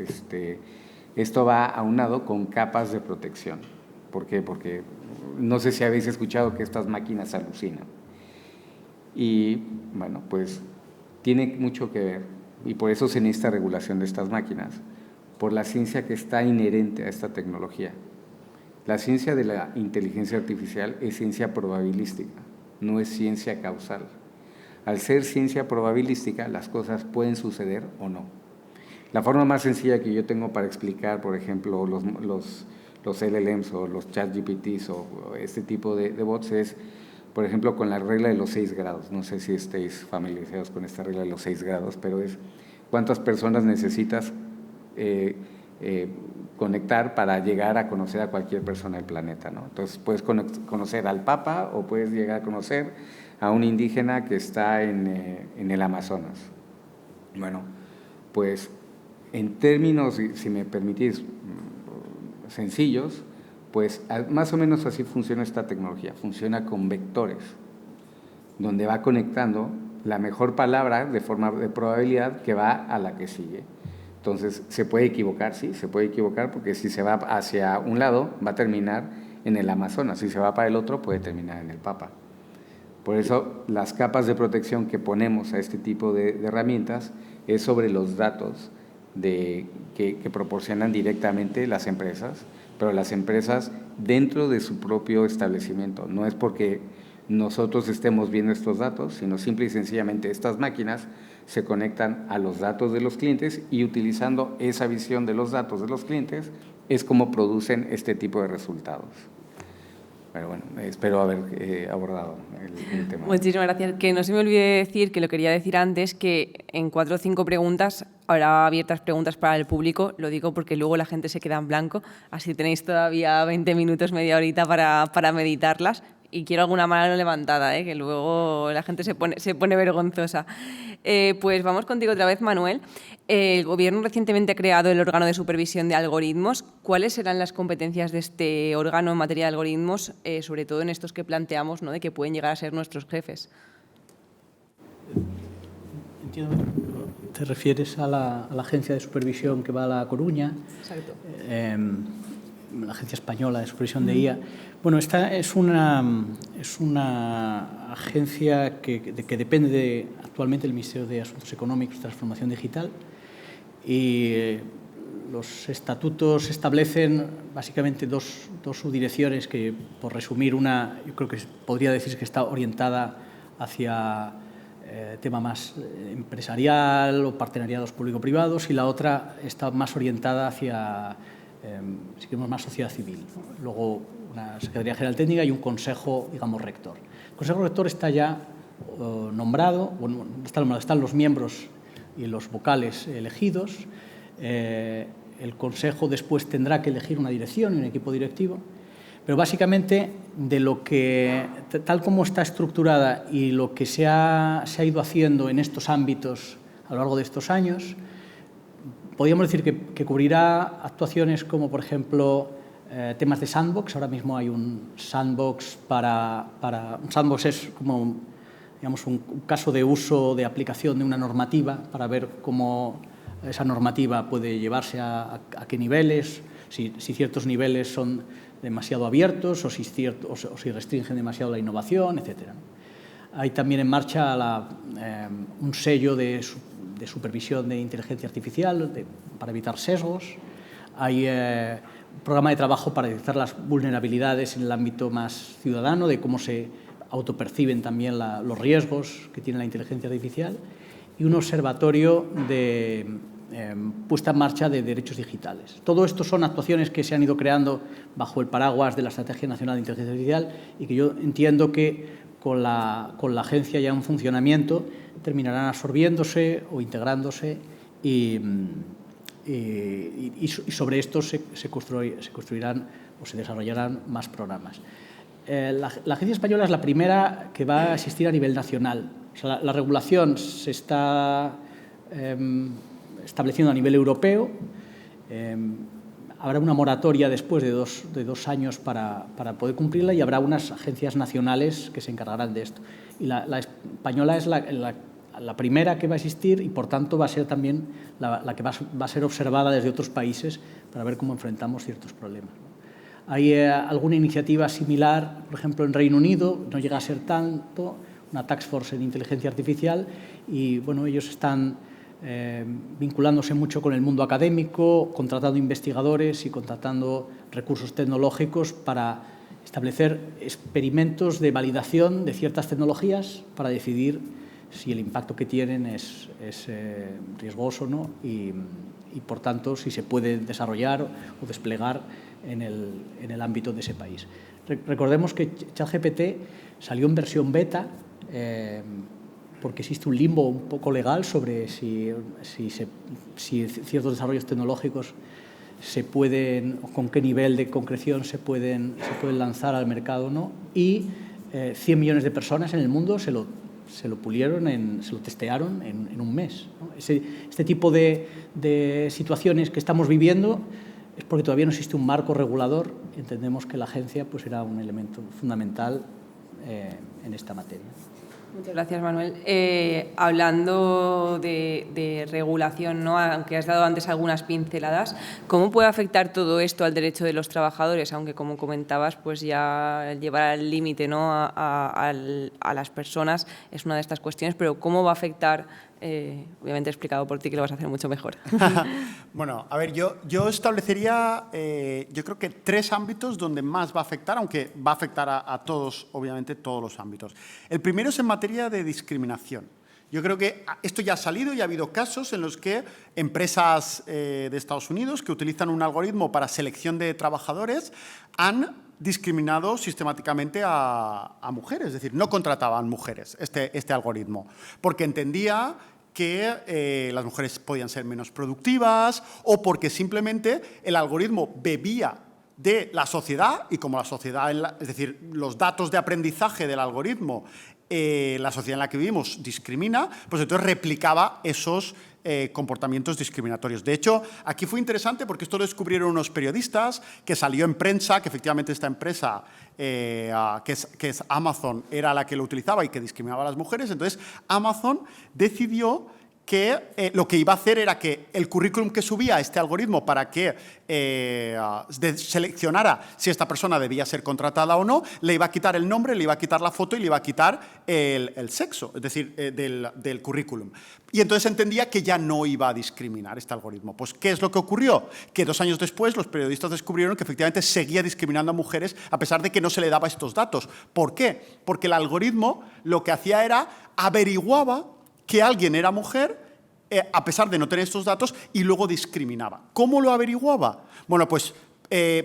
esto va aunado con capas de protección. ¿Por qué? Porque no sé si habéis escuchado que estas máquinas alucinan. Y bueno, pues tiene mucho que ver, y por eso se necesita regulación de estas máquinas, por la ciencia que está inherente a esta tecnología. La ciencia de la inteligencia artificial es ciencia probabilística, no es ciencia causal. Al ser ciencia probabilística, las cosas pueden suceder o no. La forma más sencilla que yo tengo para explicar, por ejemplo, los LLMs o los ChatGPTs o este tipo de bots es, por ejemplo, con la regla de los 6 grados. No sé si estéis familiarizados con esta regla de los 6 grados, pero es cuántas personas necesitas conectar para llegar a conocer a cualquier persona del planeta, ¿no? Entonces, puedes conocer al Papa o puedes llegar a conocer a un indígena que está en el Amazonas. Bueno, pues en términos, si me permitís, sencillos, pues más o menos así funciona esta tecnología. Funciona con vectores, donde va conectando la mejor palabra de forma de probabilidad que va a la que sigue. Entonces, ¿se puede equivocar? Sí, se puede equivocar, porque si se va hacia un lado, va a terminar en el Amazonas. Si se va para el otro, puede terminar en el Papa. Por eso, las capas de protección que ponemos a este tipo de herramientas es sobre los datos que proporcionan directamente las empresas, pero las empresas dentro de su propio establecimiento. No es porque nosotros estemos viendo estos datos, sino simple y sencillamente estas máquinas se conectan a los datos de los clientes y utilizando esa visión de los datos de los clientes es como producen este tipo de resultados. Pero bueno, espero haber abordado el tema. Muchísimas gracias. Que no se me olvide decir, que lo quería decir antes, que en 4 o 5 preguntas habrá abiertas preguntas para el público. Lo digo porque luego la gente se queda en blanco, así tenéis todavía 20 minutos, media horita para meditarlas. Y quiero alguna mano levantada, que luego la gente se pone vergonzosa. Pues vamos contigo otra vez, Manuel. El Gobierno recientemente ha creado el órgano de supervisión de algoritmos. ¿Cuáles serán las competencias de este órgano en materia de algoritmos, sobre todo en estos que planteamos, ¿no?, de que pueden llegar a ser nuestros jefes? Entiendo. ¿Te refieres a la agencia de supervisión que va a La Coruña? Exacto. La Agencia Española de Supervisión de IA. Bueno, esta es una agencia que depende actualmente del Ministerio de Asuntos Económicos y Transformación Digital, y los estatutos establecen básicamente dos subdirecciones que, por resumir, una yo creo que podría decirse que está orientada hacia tema más empresarial o partenariados público-privados, y la otra está más orientada hacia si queremos más sociedad civil, ¿no? Luego una Secretaría General Técnica y un Consejo, digamos, rector. El Consejo rector está ya nombrado, bueno, están los miembros y los vocales elegidos. El Consejo después tendrá que elegir una dirección y un equipo directivo, pero básicamente de lo que, tal como está estructurada y lo que se ha ido haciendo en estos ámbitos a lo largo de estos años, podríamos decir que cubrirá actuaciones como, por ejemplo, temas de sandbox. Ahora mismo hay un sandbox un sandbox es como, digamos, un caso de uso, de aplicación de una normativa para ver cómo esa normativa puede llevarse a qué niveles, si ciertos niveles son demasiado abiertos o si restringen demasiado la innovación, etc. Hay también en marcha un sello de supervisión de inteligencia artificial para evitar sesgos. Hay un programa de trabajo para detectar las vulnerabilidades en el ámbito más ciudadano, de cómo se autoperciben también los riesgos que tiene la inteligencia artificial, y un observatorio de puesta en marcha de derechos digitales. Todo esto son actuaciones que se han ido creando bajo el paraguas de la Estrategia Nacional de Inteligencia Artificial y que yo entiendo que con la agencia ya en funcionamiento terminarán absorbiéndose o integrándose, y sobre esto se construirán o se desarrollarán más programas. La Agencia Española es la primera que va a existir a nivel nacional O sea, la regulación se está estableciendo a nivel europeo. Habrá una moratoria después de dos años para poder cumplirla y habrá unas agencias nacionales que se encargarán de esto. Y la española es la primera que va a existir y, por tanto, va a ser también la que va a ser observada desde otros países para ver cómo enfrentamos ciertos problemas. Hay alguna iniciativa similar, por ejemplo, en Reino Unido, no llega a ser tanto, una task force en inteligencia artificial y, bueno, ellos están vinculándose mucho con el mundo académico, contratando investigadores y contratando recursos tecnológicos para establecer experimentos de validación de ciertas tecnologías para decidir si el impacto que tienen es riesgoso o no y, por tanto, si se puede desarrollar o desplegar en el ámbito de ese país. Recordemos que ChatGPT salió en versión beta porque existe un limbo un poco legal sobre si ciertos desarrollos tecnológicos se pueden, o con qué nivel de concreción se pueden lanzar al mercado o no. Y 100 millones de personas en el mundo se lo pulieron, se lo testearon en un mes, ¿no? Este tipo de situaciones que estamos viviendo es porque todavía no existe un marco regulador. Entendemos que la agencia pues, será un elemento fundamental en esta materia. Muchas gracias, Manuel. Hablando de regulación, ¿no? Aunque has dado antes algunas pinceladas, ¿cómo puede afectar todo esto al derecho de los trabajadores? Aunque, como comentabas, pues ya llevar al límite, ¿no? a las personas es una de estas cuestiones, pero ¿cómo va a afectar? Obviamente explicado por ti, que lo vas a hacer mucho mejor. Bueno, a ver, yo establecería, yo creo que 3 ámbitos donde más va a afectar, aunque va a afectar a todos, obviamente, todos los ámbitos. El primero es en materia de discriminación. Yo creo que esto ya ha salido y ha habido casos en los que empresas de Estados Unidos que utilizan un algoritmo para selección de trabajadores han discriminado sistemáticamente a mujeres, es decir, no contrataban mujeres este algoritmo, porque entendía que las mujeres podían ser menos productivas o porque simplemente el algoritmo bebía de la sociedad y como la sociedad, es decir, los datos de aprendizaje del algoritmo, la sociedad en la que vivimos discrimina, pues entonces replicaba esos comportamientos discriminatorios. De hecho, aquí fue interesante porque esto lo descubrieron unos periodistas, que salió en prensa, que efectivamente esta empresa, que es Amazon, era la que lo utilizaba y que discriminaba a las mujeres. Entonces, Amazon decidió que lo que iba a hacer era que el currículum que subía este algoritmo para que seleccionara si esta persona debía ser contratada o no, le iba a quitar el nombre, le iba a quitar la foto y le iba a quitar el sexo, es decir, del currículum. Y entonces entendía que ya no iba a discriminar este algoritmo. Pues, ¿qué es lo que ocurrió? Que 2 años después los periodistas descubrieron que efectivamente seguía discriminando a mujeres a pesar de que no se le daba estos datos. ¿Por qué? Porque el algoritmo lo que hacía era averiguaba que alguien era mujer a pesar de no tener estos datos y luego discriminaba. ¿Cómo lo averiguaba? Bueno, pues,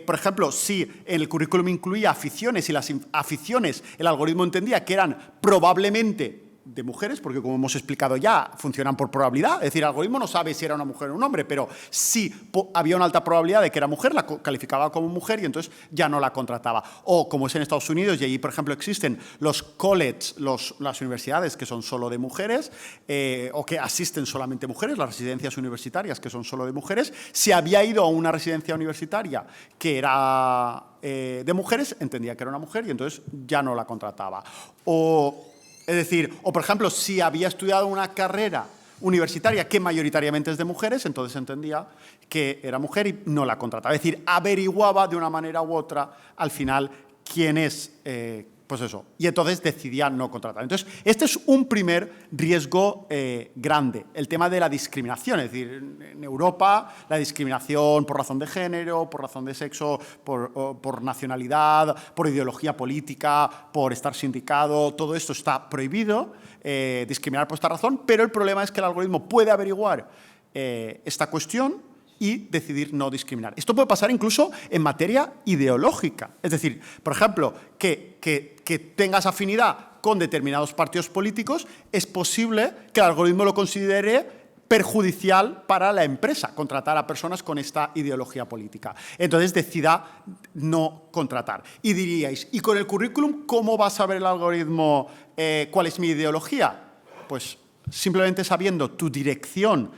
por ejemplo, si en el currículum incluía aficiones y las aficiones el algoritmo entendía que eran probablemente de mujeres, porque como hemos explicado ya, funcionan por probabilidad, es decir, el algoritmo no sabe si era una mujer o un hombre, pero si había una alta probabilidad de que era mujer, la calificaba como mujer y entonces ya no la contrataba. O como es en Estados Unidos, y allí, por ejemplo, existen los colleges, las universidades que son solo de mujeres, o que asisten solamente mujeres, las residencias universitarias que son solo de mujeres, si había ido a una residencia universitaria que era de mujeres, entendía que era una mujer y entonces ya no la contrataba. Es decir, por ejemplo, si había estudiado una carrera universitaria que mayoritariamente es de mujeres, entonces entendía que era mujer y no la contrataba. Es decir, averiguaba de una manera u otra al final quién es, pues eso, y entonces decidía no contratar. Entonces, este es un primer riesgo grande, el tema de la discriminación. Es decir, en Europa la discriminación por razón de género, por razón de sexo, por nacionalidad, por ideología política, por estar sindicado, todo esto está prohibido, discriminar por esta razón, pero el problema es que el algoritmo puede averiguar esta cuestión y decidir no discriminar. Esto puede pasar incluso en materia ideológica. Es decir, por ejemplo, que tengas afinidad con determinados partidos políticos, es posible que el algoritmo lo considere perjudicial para la empresa, contratar a personas con esta ideología política. Entonces decida no contratar. Y diríais, ¿y con el currículum cómo va a saber el algoritmo cuál es mi ideología? pues simplemente sabiendo tu dirección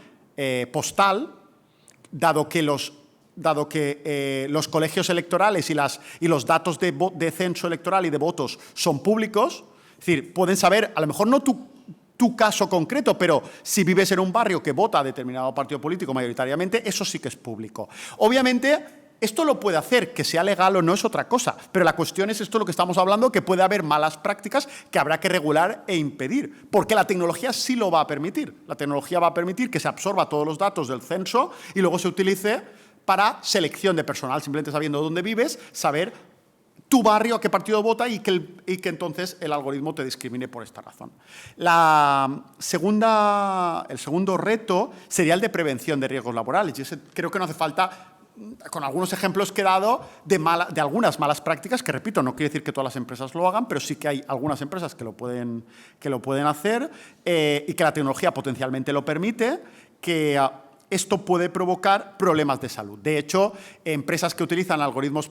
postal, dado que los colegios electorales y los datos de censo electoral y de votos son públicos, es decir, pueden saber, a lo mejor no tu caso concreto, pero si vives en un barrio que vota a determinado partido político mayoritariamente, eso sí que es público. Obviamente, esto lo puede hacer, que sea legal o no es otra cosa, pero la cuestión es esto lo que estamos hablando, que puede haber malas prácticas que habrá que regular e impedir, porque la tecnología sí lo va a permitir. La tecnología va a permitir que se absorba todos los datos del censo y luego se utilice para selección de personal, simplemente sabiendo dónde vives, saber tu barrio a qué partido vota y que entonces el algoritmo te discrimine por esta razón. El segundo reto sería el de prevención de riesgos laborales, y ese creo que no hace falta, con algunos ejemplos que he dado de algunas malas prácticas, que repito, no quiere decir que todas las empresas lo hagan, pero sí que hay algunas empresas que lo pueden hacer y que la tecnología potencialmente lo permite, que esto puede provocar problemas de salud. De hecho, empresas que utilizan algoritmos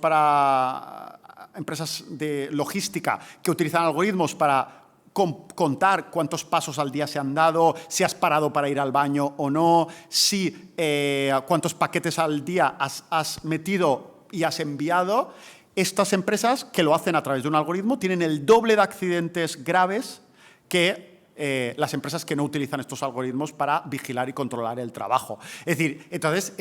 empresas de logística que utilizan algoritmos para contar cuántos pasos al día se han dado, si has parado para ir al baño o no, cuántos paquetes al día has metido y has enviado. Estas empresas que lo hacen a través de un algoritmo tienen el doble de accidentes graves que las empresas que no utilizan estos algoritmos para vigilar y controlar el trabajo. Es decir, entonces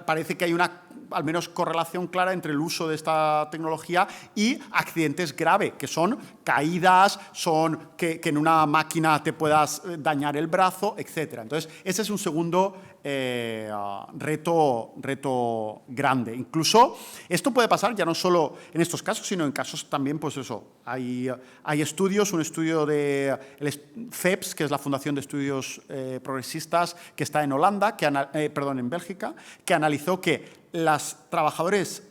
parece que hay una, al menos, correlación clara entre el uso de esta tecnología y accidentes graves, que son caídas, son que en una máquina te puedas dañar el brazo, etc. Entonces, ese es un segundo reto grande. Incluso esto puede pasar ya no solo en estos casos, sino en casos también, pues eso, hay estudios, un estudio de FEPS, que es la Fundación de Estudios Progresistas, que está en Holanda, en Bélgica, que analizó que las trabajadores,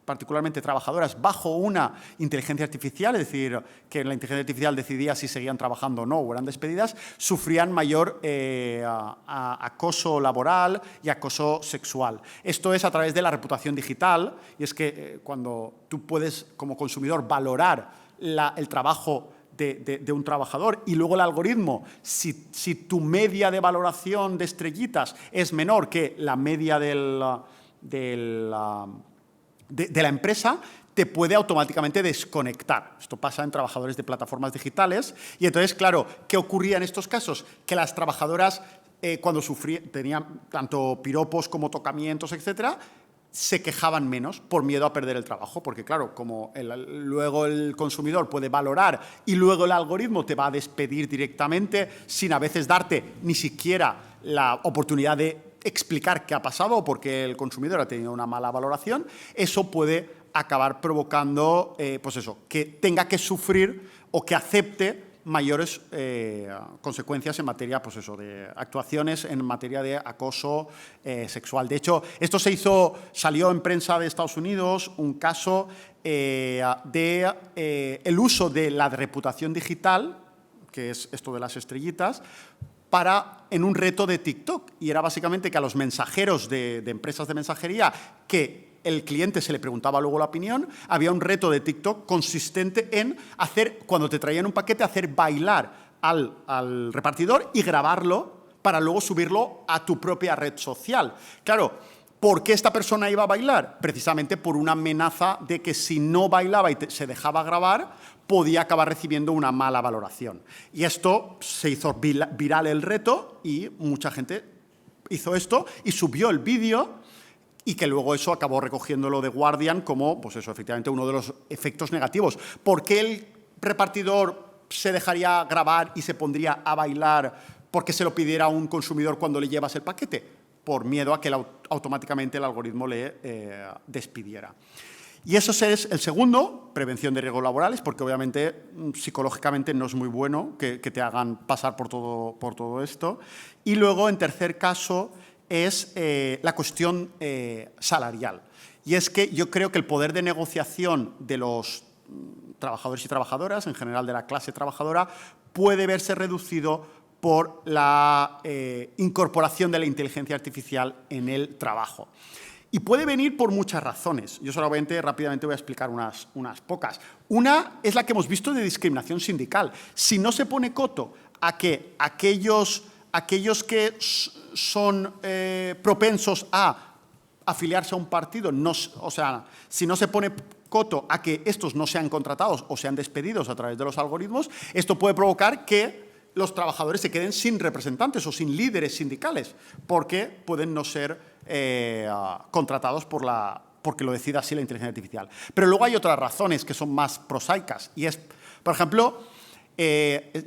particularmente trabajadoras bajo una inteligencia artificial, es decir, que la inteligencia artificial decidía si seguían trabajando o no o eran despedidas, sufrían mayor acoso laboral y acoso sexual. Esto es a través de la reputación digital, y es que cuando tú puedes, como consumidor, valorar el trabajo de un trabajador y luego el algoritmo, si tu media de valoración de estrellitas es menor que la media de la empresa, te puede automáticamente desconectar. Esto pasa en trabajadores de plataformas digitales. Y entonces, claro, ¿qué ocurría en estos casos? Que las trabajadoras, cuando tenían tanto piropos como tocamientos, etcétera, se quejaban menos por miedo a perder el trabajo, porque claro, como luego el consumidor puede valorar y luego el algoritmo te va a despedir directamente sin a veces darte ni siquiera la oportunidad de explicar qué ha pasado o por qué el consumidor ha tenido una mala valoración, eso puede acabar provocando, pues eso, que tenga que sufrir o que acepte mayores consecuencias en materia, pues eso, de actuaciones en materia de acoso sexual. De hecho, esto salió en prensa de Estados Unidos un caso de el uso de la reputación digital, que es esto de las estrellitas, en un reto de TikTok. Y era básicamente que a los mensajeros de empresas de mensajería que el cliente se le preguntaba luego la opinión, había un reto de TikTok consistente en hacer, cuando te traían un paquete, hacer bailar al repartidor y grabarlo para luego subirlo a tu propia red social. Claro, ¿por qué esta persona iba a bailar? Precisamente por una amenaza de que si no bailaba y se dejaba grabar, podía acabar recibiendo una mala valoración. Y esto se hizo viral el reto y mucha gente hizo esto y subió el vídeo, y que luego eso acabó recogiéndolo The Guardian como, pues eso, efectivamente, uno de los efectos negativos. ¿Por qué el repartidor se dejaría grabar y se pondría a bailar porque se lo pidiera a un consumidor cuando le llevas el paquete? Por miedo a que automáticamente el algoritmo le despidiera. Y eso es el segundo, prevención de riesgos laborales, porque obviamente psicológicamente no es muy bueno que te hagan pasar por todo esto. Y luego, en tercer caso, es la cuestión salarial. Y es que yo creo que el poder de negociación de los trabajadores y trabajadoras, en general de la clase trabajadora, puede verse reducido por la incorporación de la inteligencia artificial en el trabajo. Y puede venir por muchas razones. Yo solamente rápidamente voy a explicar unas pocas. Una es la que hemos visto de discriminación sindical. Si no se pone coto a que aquellos que son propensos a afiliarse a un partido, o sea, si no se pone coto a que estos no sean contratados o sean despedidos a través de los algoritmos, esto puede provocar que los trabajadores se queden sin representantes o sin líderes sindicales, porque pueden no ser contratados porque lo decida así la inteligencia artificial. Pero luego hay otras razones que son más prosaicas, y es, por ejemplo,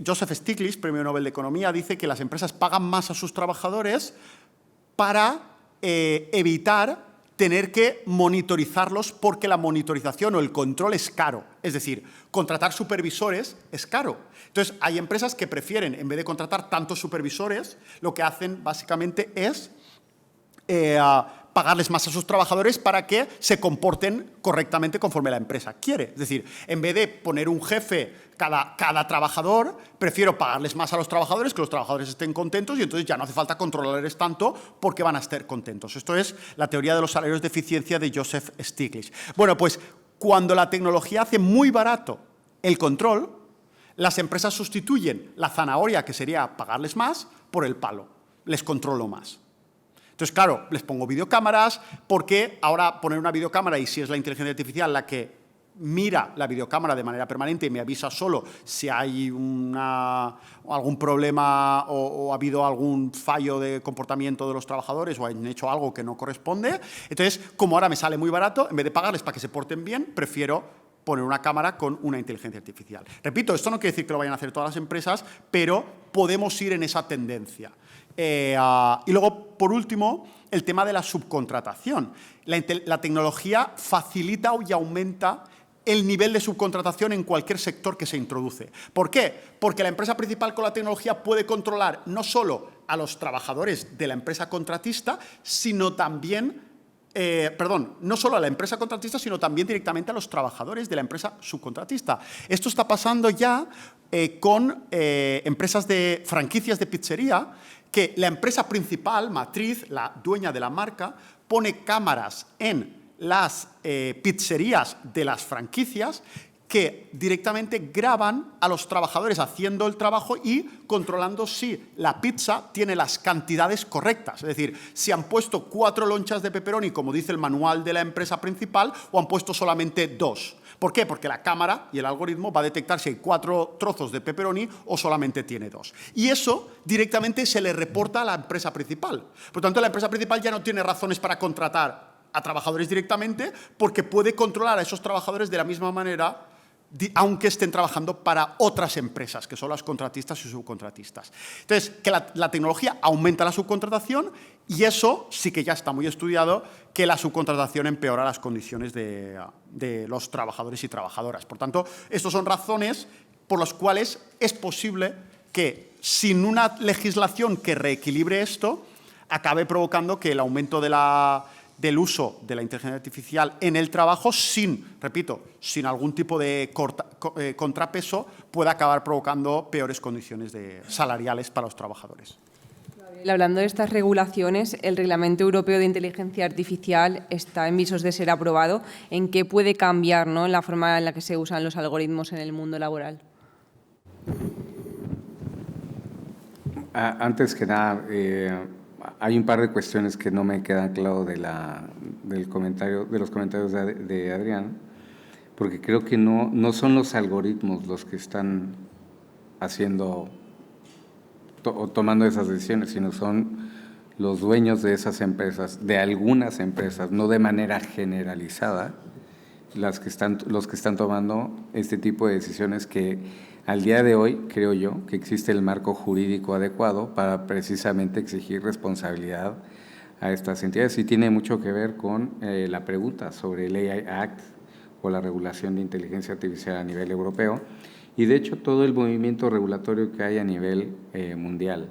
Joseph Stiglitz, Premio Nobel de Economía, dice que las empresas pagan más a sus trabajadores para evitar tener que monitorizarlos, porque la monitorización o el control es caro. Es decir, contratar supervisores es caro. Entonces, hay empresas que prefieren, en vez de contratar tantos supervisores, lo que hacen básicamente es pagarles más a sus trabajadores para que se comporten correctamente conforme la empresa quiere. Es decir, en vez de poner un jefe cada trabajador, prefiero pagarles más a los trabajadores, que los trabajadores estén contentos, y entonces ya no hace falta controlarles tanto porque van a estar contentos. Esto es la teoría de los salarios de eficiencia de Joseph Stiglitz. Bueno, pues cuando la tecnología hace muy barato el control, las empresas sustituyen la zanahoria, que sería pagarles más, por el palo. Les controlo más. Entonces, claro, les pongo videocámaras, porque ahora poner una videocámara, y si es la inteligencia artificial la que mira la videocámara de manera permanente y me avisa solo si hay algún problema o ha habido algún fallo de comportamiento de los trabajadores o han hecho algo que no corresponde. Entonces, como ahora me sale muy barato, en vez de pagarles para que se porten bien, prefiero poner una cámara con una inteligencia artificial. Repito, esto no quiere decir que lo vayan a hacer todas las empresas, pero podemos ir en esa tendencia. Y luego, por último, el tema de la subcontratación. La tecnología facilita y aumenta el nivel de subcontratación en cualquier sector que se introduce. ¿Por qué? Porque la empresa principal con la tecnología puede controlar no solo a los trabajadores de la empresa contratista, sino también, no solo a la empresa contratista, sino también directamente a los trabajadores de la empresa subcontratista. Esto está pasando ya con empresas de franquicias de pizzería, que la empresa principal, matriz, la dueña de la marca, pone cámaras en las pizzerías de las franquicias que directamente graban a los trabajadores haciendo el trabajo y controlando si la pizza tiene las cantidades correctas. Es decir, si han puesto 4 lonchas de pepperoni, como dice el manual de la empresa principal, o han puesto solamente 2. ¿Por qué? Porque la cámara y el algoritmo va a detectar si hay 4 trozos de pepperoni o solamente tiene 2. Y eso directamente se le reporta a la empresa principal. Por tanto, la empresa principal ya no tiene razones para contratar a trabajadores directamente, porque puede controlar a esos trabajadores de la misma manera, aunque estén trabajando para otras empresas, que son las contratistas y subcontratistas. Entonces, que la tecnología aumenta la subcontratación, y eso sí que ya está muy estudiado, que la subcontratación empeora las condiciones de los trabajadores y trabajadoras. Por tanto, estas son razones por las cuales es posible que, sin una legislación que reequilibre esto, acabe provocando que el aumento del uso de la inteligencia artificial en el trabajo, sin algún tipo de contrapeso, pueda acabar provocando peores condiciones salariales para los trabajadores. Hablando de estas regulaciones, el Reglamento Europeo de Inteligencia Artificial está en visos de ser aprobado. ¿En qué puede cambiar, ¿no?, la forma en la que se usan los algoritmos en el mundo laboral? Antes que nada, hay un par de cuestiones que no me quedan claro de los comentarios de Adrián, porque creo que no son los algoritmos los que están haciendo o tomando esas decisiones, sino son los dueños de esas empresas, de algunas empresas, no de manera generalizada, los que están tomando este tipo de decisiones, que al día de hoy creo yo que existe el marco jurídico adecuado para precisamente exigir responsabilidad a estas entidades, y tiene mucho que ver con la pregunta sobre el AI Act o la regulación de inteligencia artificial a nivel europeo, y de hecho todo el movimiento regulatorio que hay a nivel mundial.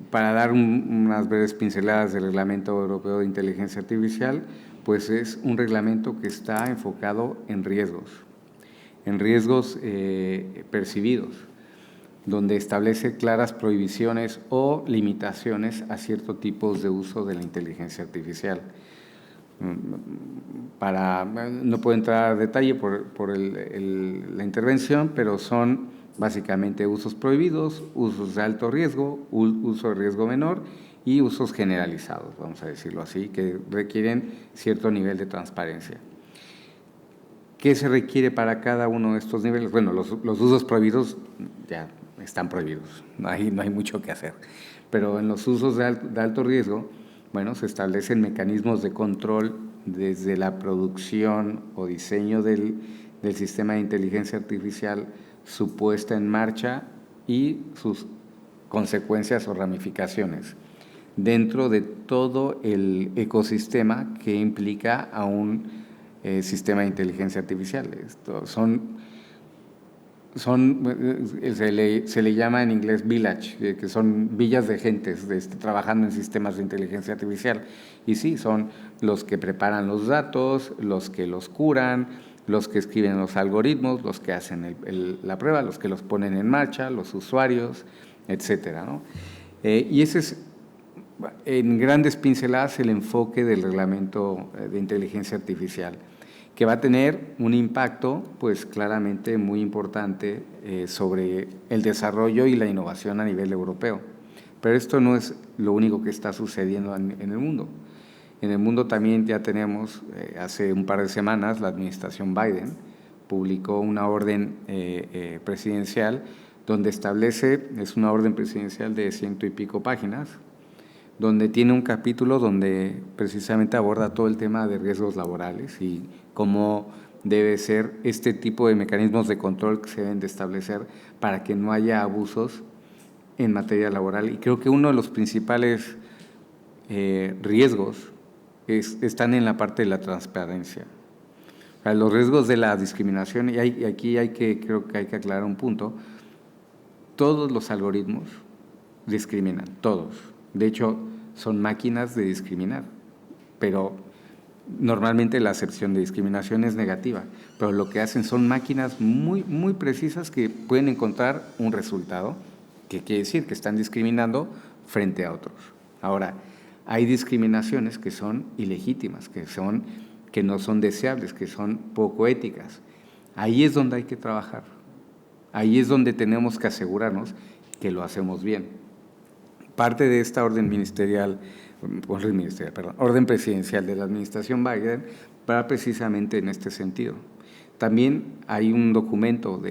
Para dar unas breves pinceladas del Reglamento Europeo de Inteligencia Artificial, pues es un reglamento que está enfocado en riesgos percibidos, donde establece claras prohibiciones o limitaciones a ciertos tipos de uso de la inteligencia artificial. No puedo entrar a detalle por la intervención, pero son básicamente usos prohibidos, usos de alto riesgo, uso de riesgo menor y usos generalizados, vamos a decirlo así, que requieren cierto nivel de transparencia. ¿Qué se requiere para cada uno de estos niveles? Bueno, los usos prohibidos ya están prohibidos, no hay mucho que hacer. Pero en los usos de alto riesgo, bueno, se establecen mecanismos de control desde la producción o diseño del sistema de inteligencia artificial, su puesta en marcha y sus consecuencias o ramificaciones dentro de todo el ecosistema que implica a un sistema de inteligencia artificial. Esto se le llama en inglés village, que son villas de gentes trabajando en sistemas de inteligencia artificial. Y sí, son los que preparan los datos, los que los curan, los que escriben los algoritmos, los que hacen la prueba, los que los ponen en marcha, los usuarios, etcétera, ¿no? Y ese es, en grandes pinceladas, el enfoque del reglamento de inteligencia artificial, que va a tener un impacto, pues claramente muy importante sobre el desarrollo y la innovación a nivel europeo. Pero esto no es lo único que está sucediendo en el mundo. En el mundo también ya tenemos, hace un par de semanas, la administración Biden publicó una orden presidencial donde establece, es una orden presidencial de 100 y pico páginas, donde tiene un capítulo donde precisamente aborda todo el tema de riesgos laborales y cómo debe ser este tipo de mecanismos de control que se deben de establecer para que no haya abusos en materia laboral. Y creo que uno de los principales riesgos están en la parte de la transparencia. O sea, los riesgos de la discriminación, y aquí creo que hay que aclarar un punto, todos los algoritmos discriminan, todos. De hecho, son máquinas de discriminar, pero normalmente la acepción de discriminación es negativa, pero lo que hacen son máquinas muy, muy precisas que pueden encontrar un resultado, que quiere decir que están discriminando frente a otros. Ahora, hay discriminaciones que son ilegítimas, que no son deseables, que son poco éticas. Ahí es donde hay que trabajar. Ahí es donde tenemos que asegurarnos que lo hacemos bien. Parte de esta orden presidencial de la administración Biden va precisamente en este sentido. También hay un documento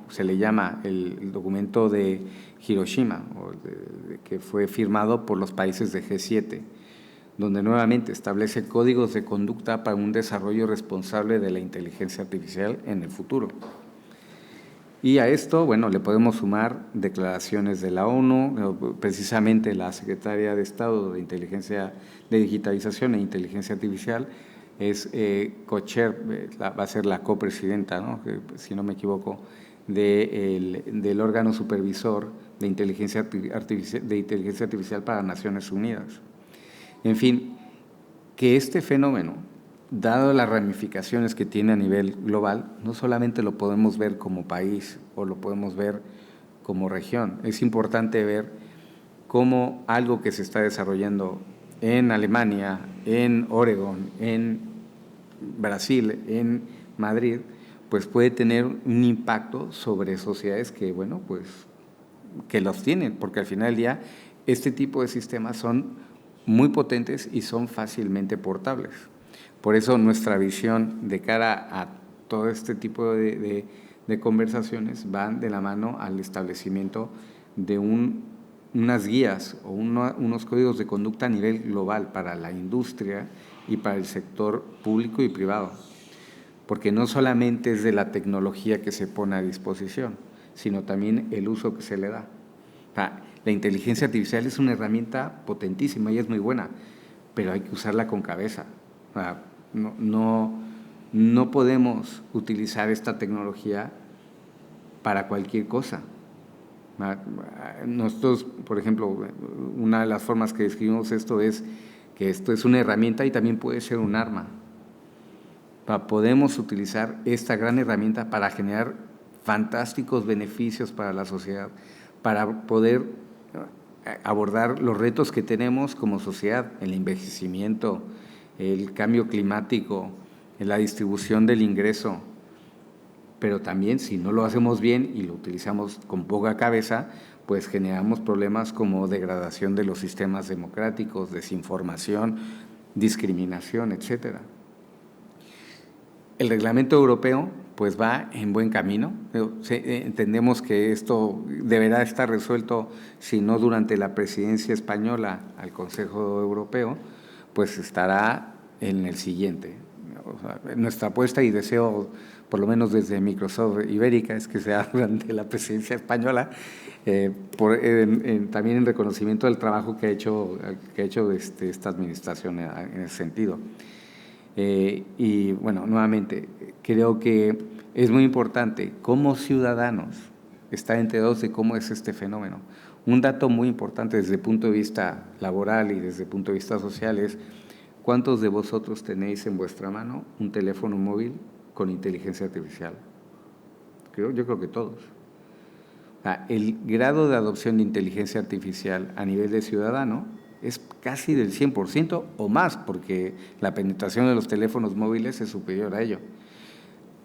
se le llama el documento de Hiroshima, que fue firmado por los países de G7, donde nuevamente establece códigos de conducta para un desarrollo responsable de la inteligencia artificial en el futuro. Y a esto, bueno, le podemos sumar declaraciones de la ONU, precisamente la secretaria de Estado de Digitalización e Inteligencia Artificial es co-chair, va a ser la copresidenta, ¿no? Si no me equivoco, del órgano supervisor de inteligencia artificial para Naciones Unidas. En fin, que este fenómeno, dado las ramificaciones que tiene a nivel global, no solamente lo podemos ver como país o lo podemos ver como región. Es importante ver cómo algo que se está desarrollando en Alemania, en Oregón, en Brasil, en Madrid, pues puede tener un impacto sobre sociedades que, bueno, pues que los tienen, porque al final del día este tipo de sistemas son muy potentes y son fácilmente portables. Por eso nuestra visión de cara a todo este tipo de conversaciones van de la mano al establecimiento de unas guías o unos códigos de conducta a nivel global para la industria y para el sector público y privado, porque no solamente es de la tecnología que se pone a disposición, sino también el uso que se le da. O sea, la inteligencia artificial es una herramienta potentísima y es muy buena, pero hay que usarla con cabeza. O sea, no podemos utilizar esta tecnología para cualquier cosa. Nosotros, por ejemplo, una de las formas que describimos esto es que esto es una herramienta y también puede ser un arma. Podemos utilizar esta gran herramienta para generar fantásticos beneficios para la sociedad, para poder abordar los retos que tenemos como sociedad, el envejecimiento, el cambio climático, la distribución del ingreso, pero también si no lo hacemos bien y lo utilizamos con poca cabeza, pues generamos problemas como degradación de los sistemas democráticos, desinformación, discriminación, etcétera. El reglamento europeo pues va en buen camino. Entendemos que esto deberá estar resuelto, si no durante la presidencia española al Consejo Europeo, pues estará en el siguiente. O sea, nuestra apuesta y deseo, por lo menos desde Microsoft Ibérica, es que sea durante la presidencia española, también en reconocimiento del trabajo que ha hecho esta administración en ese sentido. Y bueno, nuevamente, creo que es muy importante como ciudadanos estar enterados de cómo es este fenómeno. Un dato muy importante desde el punto de vista laboral y desde el punto de vista social es: ¿cuántos de vosotros tenéis en vuestra mano un teléfono móvil con inteligencia artificial? Yo creo que todos. El grado de adopción de inteligencia artificial a nivel de ciudadano es casi del 100% o más, porque la penetración de los teléfonos móviles es superior a ello.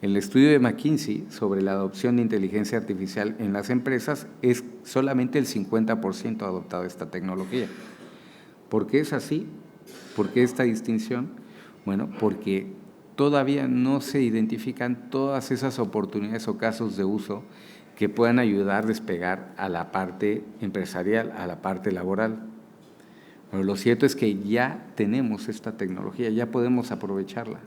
El estudio de McKinsey sobre la adopción de inteligencia artificial en las empresas es solamente el 50% adoptado esta tecnología. ¿Por qué es así? ¿Por qué esta distinción? Bueno, porque todavía no se identifican todas esas oportunidades o casos de uso que puedan ayudar a despegar a la parte empresarial, a la parte laboral. Pero lo cierto es que ya tenemos esta tecnología, ya podemos aprovecharla.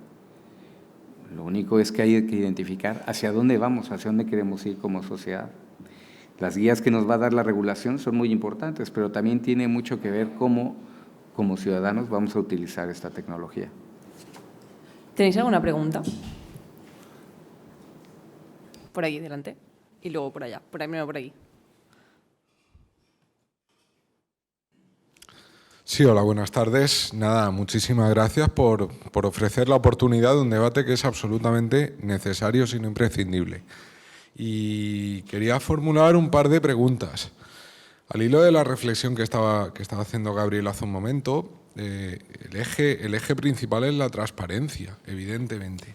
Lo único es que hay que identificar hacia dónde vamos, hacia dónde queremos ir como sociedad. Las guías que nos va a dar la regulación son muy importantes, pero también tiene mucho que ver cómo, como ciudadanos, vamos a utilizar esta tecnología. ¿Tenéis alguna pregunta? Por aquí, delante. Y luego por allá. Primero por aquí. Sí, hola, buenas tardes. Nada, muchísimas gracias por ofrecer la oportunidad de un debate que es absolutamente necesario, sino imprescindible. Y quería formular un par de preguntas. Al hilo de la reflexión que estaba haciendo Gabriel hace un momento, el eje principal es la transparencia, evidentemente.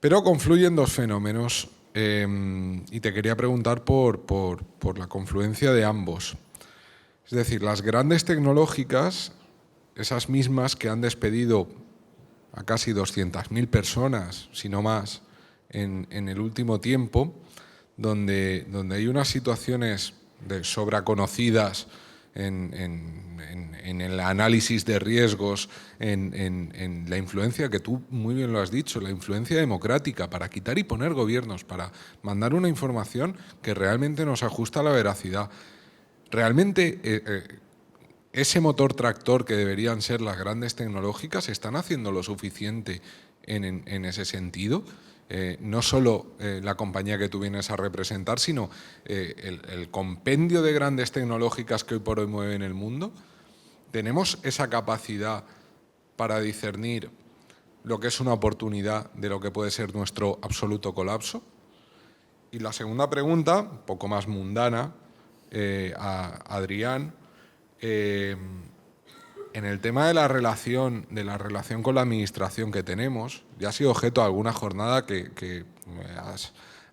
Pero confluyen dos fenómenos y te quería preguntar por la confluencia de ambos. Es decir, las grandes tecnológicas, esas mismas que han despedido a casi 200.000 personas, si no más, en el último tiempo, donde hay unas situaciones sobreconocidas en el análisis de riesgos, en la influencia, que tú muy bien lo has dicho, la influencia democrática para quitar y poner gobiernos, para mandar una información que realmente nos ajusta a la veracidad. Realmente ese motor tractor que deberían ser las grandes tecnológicas, ¿están haciendo lo suficiente en ese sentido? No solo la compañía que tú vienes a representar, sino el compendio de grandes tecnológicas que hoy por hoy mueven el mundo. ¿Tenemos esa capacidad para discernir lo que es una oportunidad de lo que puede ser nuestro absoluto colapso? Y la segunda pregunta, un poco más mundana, a Adrián, en el tema de la relación con la administración que tenemos, ya ha sido objeto de alguna jornada que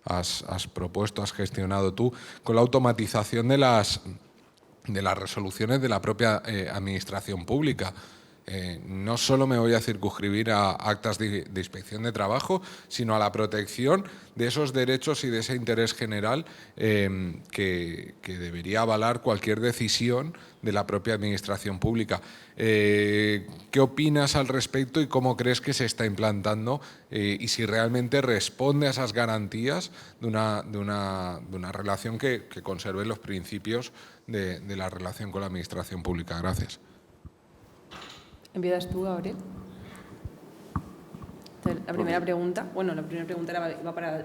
has propuesto, has gestionado tú, con la automatización de las resoluciones de la propia administración pública. No solo me voy a circunscribir a actas de inspección de trabajo, sino a la protección de esos derechos y de ese interés general que debería avalar cualquier decisión de la propia administración pública. ¿Qué opinas al respecto y cómo crees que se está implantando y si realmente responde a esas garantías de una relación que conserve los principios de la relación con la administración pública? Gracias. ¿Empiezas tú, Gabriel? La primera pregunta. Bueno, la primera pregunta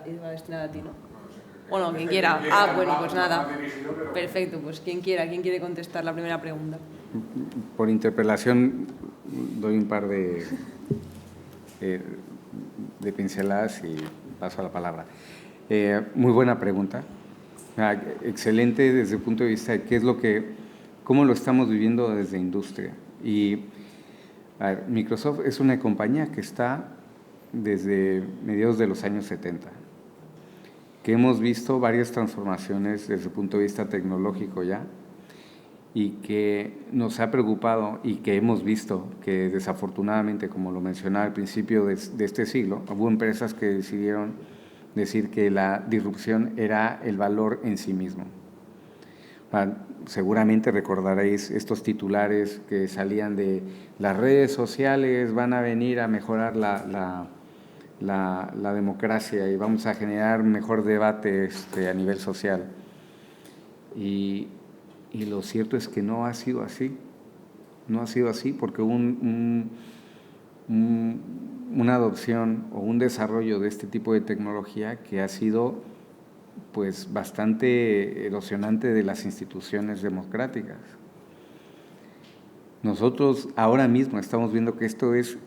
iba destinada a ti, ¿no? Bueno, quien quiera. Bueno, pues nada. Perfecto, pues quien quiere contestar la primera pregunta. Por interpelación doy un par de pinceladas y paso a la palabra. Muy buena pregunta. Excelente desde el punto de vista de cómo lo estamos viviendo desde industria. Y a ver, Microsoft es una compañía que está desde mediados de los años 70, que hemos visto varias transformaciones desde el punto de vista tecnológico ya, y que nos ha preocupado y que hemos visto que desafortunadamente, como lo mencionaba al principio de este siglo, hubo empresas que decidieron decir que la disrupción era el valor en sí mismo. Seguramente recordaréis estos titulares que salían de las redes sociales van a venir a mejorar la democracia y vamos a generar mejor debate a nivel social. Y lo cierto es que no ha sido así. No ha sido así porque hubo una adopción o un desarrollo de este tipo de tecnología que ha sido pues bastante erosionante de las instituciones democráticas. Nosotros ahora mismo estamos viendo que esto es,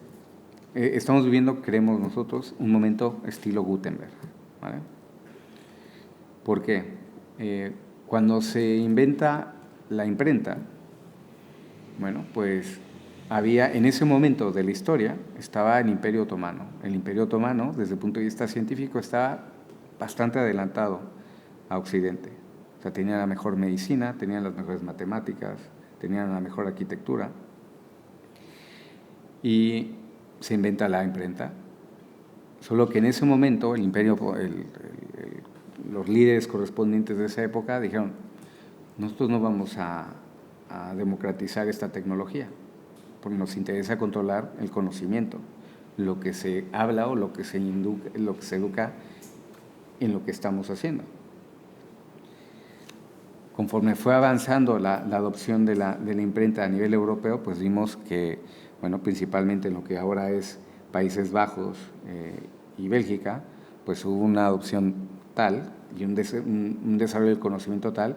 estamos viviendo, creemos nosotros, un momento estilo Gutenberg, ¿vale? ¿Por qué? Cuando se inventa la imprenta, bueno, pues había, en ese momento de la historia, estaba el Imperio Otomano. El Imperio Otomano, desde el punto de vista científico, estaba bastante adelantado a Occidente. O sea, tenían la mejor medicina, tenían las mejores matemáticas, tenían la mejor arquitectura. Y se inventa la imprenta. Solo que en ese momento el imperio, los líderes correspondientes de esa época dijeron, nosotros no vamos a democratizar esta tecnología, porque nos interesa controlar el conocimiento, lo que se habla o lo que se educa en lo que estamos haciendo. Conforme fue avanzando la adopción de la imprenta a nivel europeo, pues vimos que, bueno, principalmente en lo que ahora es Países Bajos y Bélgica, pues hubo una adopción tal y un desarrollo del conocimiento tal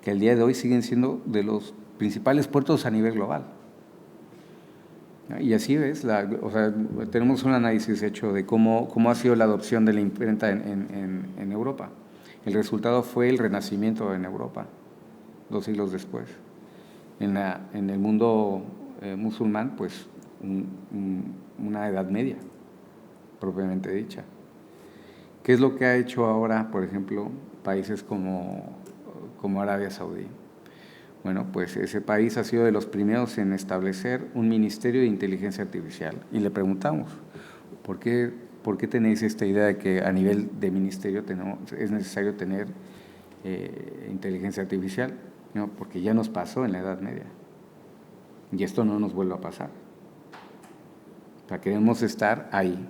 que al día de hoy siguen siendo de los principales puertos a nivel global. Y así es, o sea, tenemos un análisis hecho de cómo ha sido la adopción de la imprenta en Europa. El resultado fue el renacimiento en Europa, 2 siglos después. En el mundo musulmán, pues una edad media, propiamente dicha. ¿Qué es lo que ha hecho ahora, por ejemplo, países como Arabia Saudí? Bueno, pues ese país ha sido de los primeros en establecer un ministerio de inteligencia artificial. Y le preguntamos, ¿por qué tenéis esta idea de que a nivel de ministerio es necesario tener inteligencia artificial? No, porque ya nos pasó en la Edad Media. Y esto no nos vuelve a pasar. O sea, queremos estar ahí,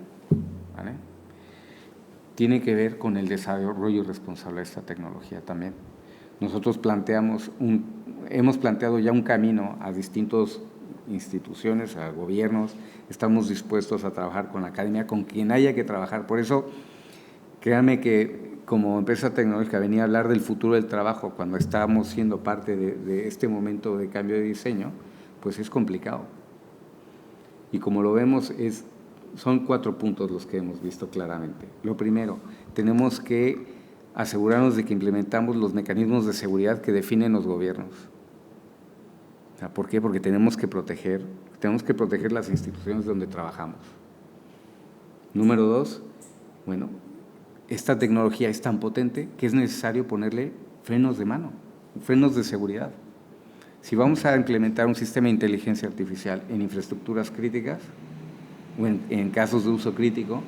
¿vale? Tiene que ver con el desarrollo responsable de esta tecnología también. Nosotros hemos planteado ya un camino a distintas instituciones, a gobiernos, estamos dispuestos a trabajar con la academia, con quien haya que trabajar. Por eso, créanme que como empresa tecnológica venía a hablar del futuro del trabajo cuando estábamos siendo parte de este momento de cambio de diseño, pues es complicado. Y como lo vemos, son 4 puntos los que hemos visto claramente. Lo primero, tenemos que asegurarnos de que implementamos los mecanismos de seguridad que definen los gobiernos. ¿Por qué? Porque tenemos que proteger las instituciones donde trabajamos. Número 2, bueno, esta tecnología es tan potente que es necesario ponerle frenos de mano, frenos de seguridad. Si vamos a implementar un sistema de inteligencia artificial en infraestructuras críticas o en casos de uso crítico,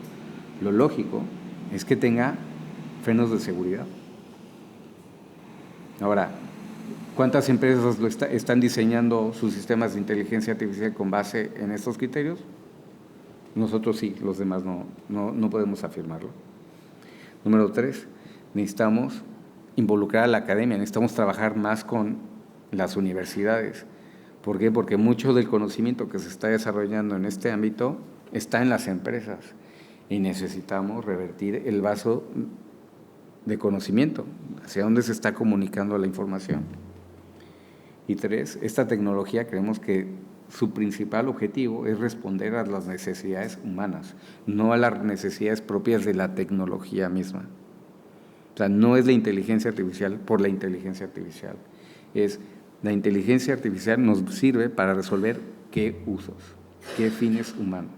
lo lógico es que tenga frenos de seguridad. Ahora, ¿cuántas empresas están diseñando sus sistemas de inteligencia artificial con base en estos criterios? Nosotros sí, los demás no podemos afirmarlo. Número 3, necesitamos involucrar a la academia, necesitamos trabajar más con las universidades. ¿Por qué? Porque mucho del conocimiento que se está desarrollando en este ámbito está en las empresas y necesitamos revertir el vaso de conocimiento, hacia dónde se está comunicando la información. Y 3, esta tecnología creemos que su principal objetivo es responder a las necesidades humanas, no a las necesidades propias de la tecnología misma. O sea, no es la inteligencia artificial por la inteligencia artificial, es la inteligencia artificial nos sirve para resolver qué usos, qué fines humanos.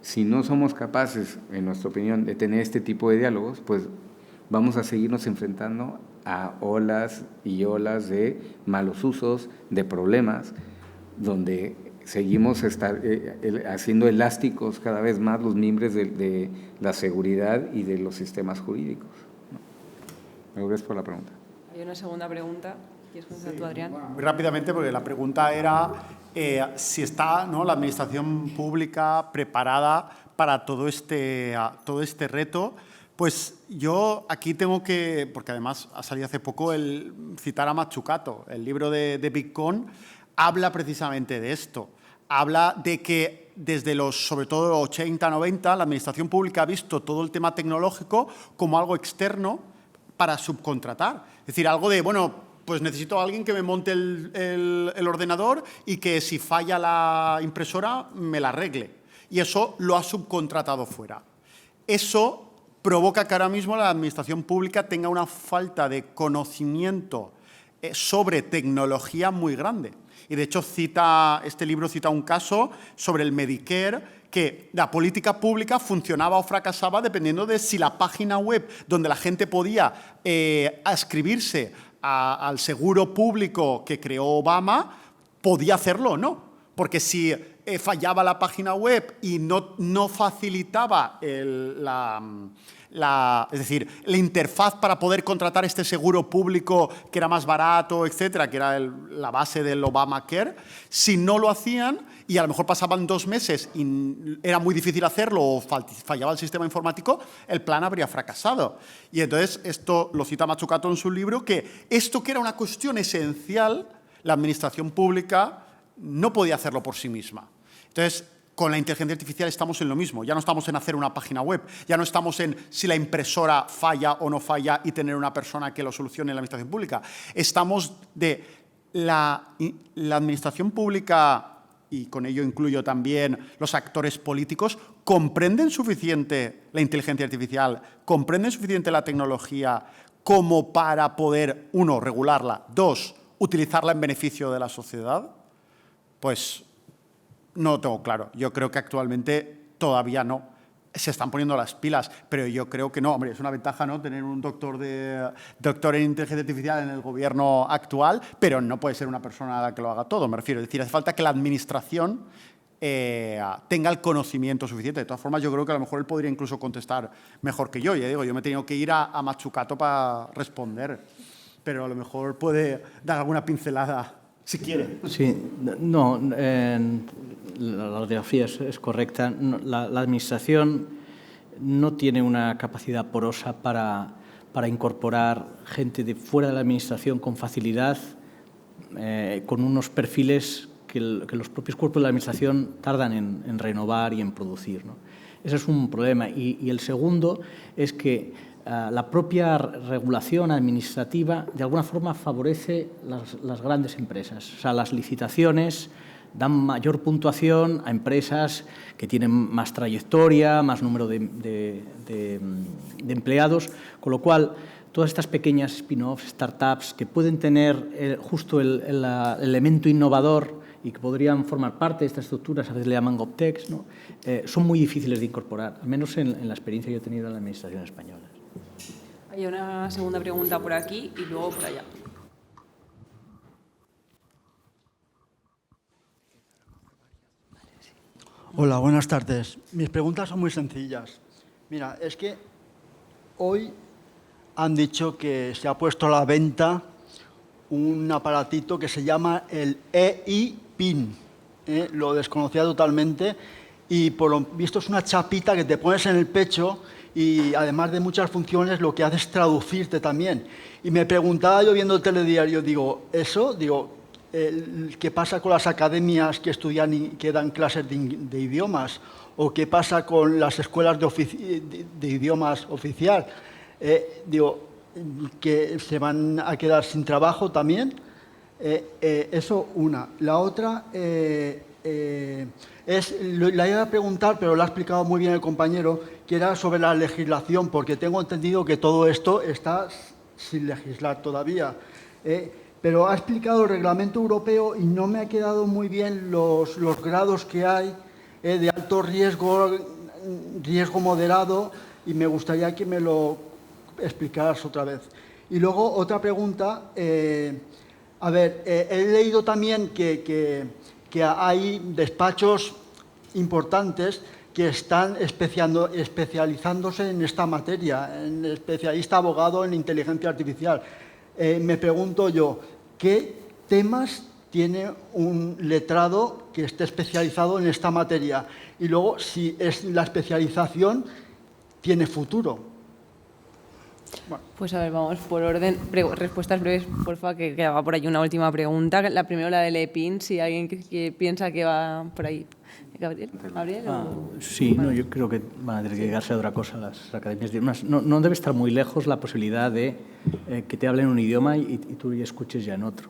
si no somos capaces, en nuestra opinión, de tener este tipo de diálogos, pues vamos a seguirnos enfrentando a olas y olas de malos usos, de problemas, donde seguimos haciendo elásticos cada vez más los mimbres de la seguridad y de los sistemas jurídicos. Gracias por la pregunta. Hay una segunda pregunta. ¿Quieres contestar tú, Adrián? Bueno, muy rápidamente, porque la pregunta era si está, ¿no?, la administración pública preparada para todo este reto. Pues yo aquí tengo que, porque además ha salido hace poco, citar a Mazzucato. El libro de Bitcoin habla precisamente de esto. Habla de que desde sobre todo los 80, 90, la administración pública ha visto todo el tema tecnológico como algo externo para subcontratar. Es decir, algo de, bueno, pues necesito a alguien que me monte el ordenador y que si falla la impresora me la arregle. Y eso lo ha subcontratado fuera. Eso provoca que ahora mismo la administración pública tenga una falta de conocimiento sobre tecnología muy grande. Y de hecho este libro cita un caso sobre el Medicare, que la política pública funcionaba o fracasaba dependiendo de si la página web donde la gente podía adscribirse al seguro público que creó Obama podía hacerlo o no. Porque si fallaba la página web y no facilitaba la interfaz para poder contratar este seguro público que era más barato, etcétera, que era la base del Obamacare, si no lo hacían y a lo mejor pasaban 2 meses y era muy difícil hacerlo o fallaba el sistema informático, el plan habría fracasado. Y entonces esto lo cita Mazzucato en su libro, que esto que era una cuestión esencial, la administración pública no podía hacerlo por sí misma. Entonces, con la inteligencia artificial estamos en lo mismo. Ya no estamos en hacer una página web, ya no estamos en si la impresora falla o no falla y tener una persona que lo solucione en la administración pública. Estamos de la administración pública, y con ello incluyo también los actores políticos, comprenden suficiente la inteligencia artificial, comprenden suficiente la tecnología como para poder, 1, regularla, 2, utilizarla en beneficio de la sociedad. Pues no lo tengo claro. Yo creo que actualmente todavía no. Se están poniendo las pilas, pero yo creo que no. Hombre, es una ventaja, ¿no?, tener un doctor en inteligencia artificial en el gobierno actual, pero no puede ser una persona a la que lo haga todo, me refiero. Es decir, hace falta que la administración tenga el conocimiento suficiente. De todas formas, yo creo que a lo mejor él podría incluso contestar mejor que yo. Ya digo, yo me he tenido que ir a Mazzucato para responder, pero a lo mejor puede dar alguna pincelada si quiere. Sí, no, la radiografía es correcta. No, la Administración no tiene una capacidad porosa para incorporar gente de fuera de la Administración con facilidad, con unos perfiles que los propios cuerpos de la Administración tardan en renovar y en producir, ¿no? Ese es un problema. Y el segundo es que la propia regulación administrativa de alguna forma favorece las grandes empresas. O sea, las licitaciones dan mayor puntuación a empresas que tienen más trayectoria, más número de empleados, con lo cual todas estas pequeñas spin-offs, startups, que pueden tener justo el elemento innovador y que podrían formar parte de estas estructuras, a veces le llaman GovTechs, ¿no?, son muy difíciles de incorporar, al menos en la experiencia que yo he tenido en la Administración española. Hay una segunda pregunta por aquí y luego por allá. Hola, buenas tardes. Mis preguntas son muy sencillas. Mira, es que hoy han dicho que se ha puesto a la venta un aparatito que se llama el EI-PIN. Lo desconocía totalmente y por lo visto es una chapita que te pones en el pecho y además de muchas funciones lo que hace es traducirte también. Y me preguntaba yo viendo el telediario, ¿qué pasa con las academias que estudian y que dan clases de idiomas? ¿O qué pasa con las escuelas de idiomas oficial? ¿Que se van a quedar sin trabajo también? Eso una. La otra la iba a preguntar, pero lo ha explicado muy bien el compañero, que era sobre la legislación, porque tengo entendido que todo esto está sin legislar todavía. Pero ha explicado el reglamento europeo y no me ha quedado muy bien los grados que hay de alto riesgo, riesgo moderado y me gustaría que me lo explicaras otra vez. Y luego otra pregunta, a ver, he leído también que hay despachos importantes que están especializándose en esta materia, en especialista abogado en inteligencia artificial. Me pregunto yo, ¿qué temas tiene un letrado que esté especializado en esta materia? Y luego, si es la especialización, ¿tiene futuro? Bueno. Pues a ver, vamos por orden. Respuestas breves, porfa, que quedaba por ahí una última pregunta. La primera, la del EPIN, si alguien que piensa que va por ahí. ¿Gabriel? Sí, no, yo creo que van a tener que llegarse a otra cosa las academias de idiomas. No debe estar muy lejos la posibilidad de que te hablen un idioma y tú ya escuches ya en otro.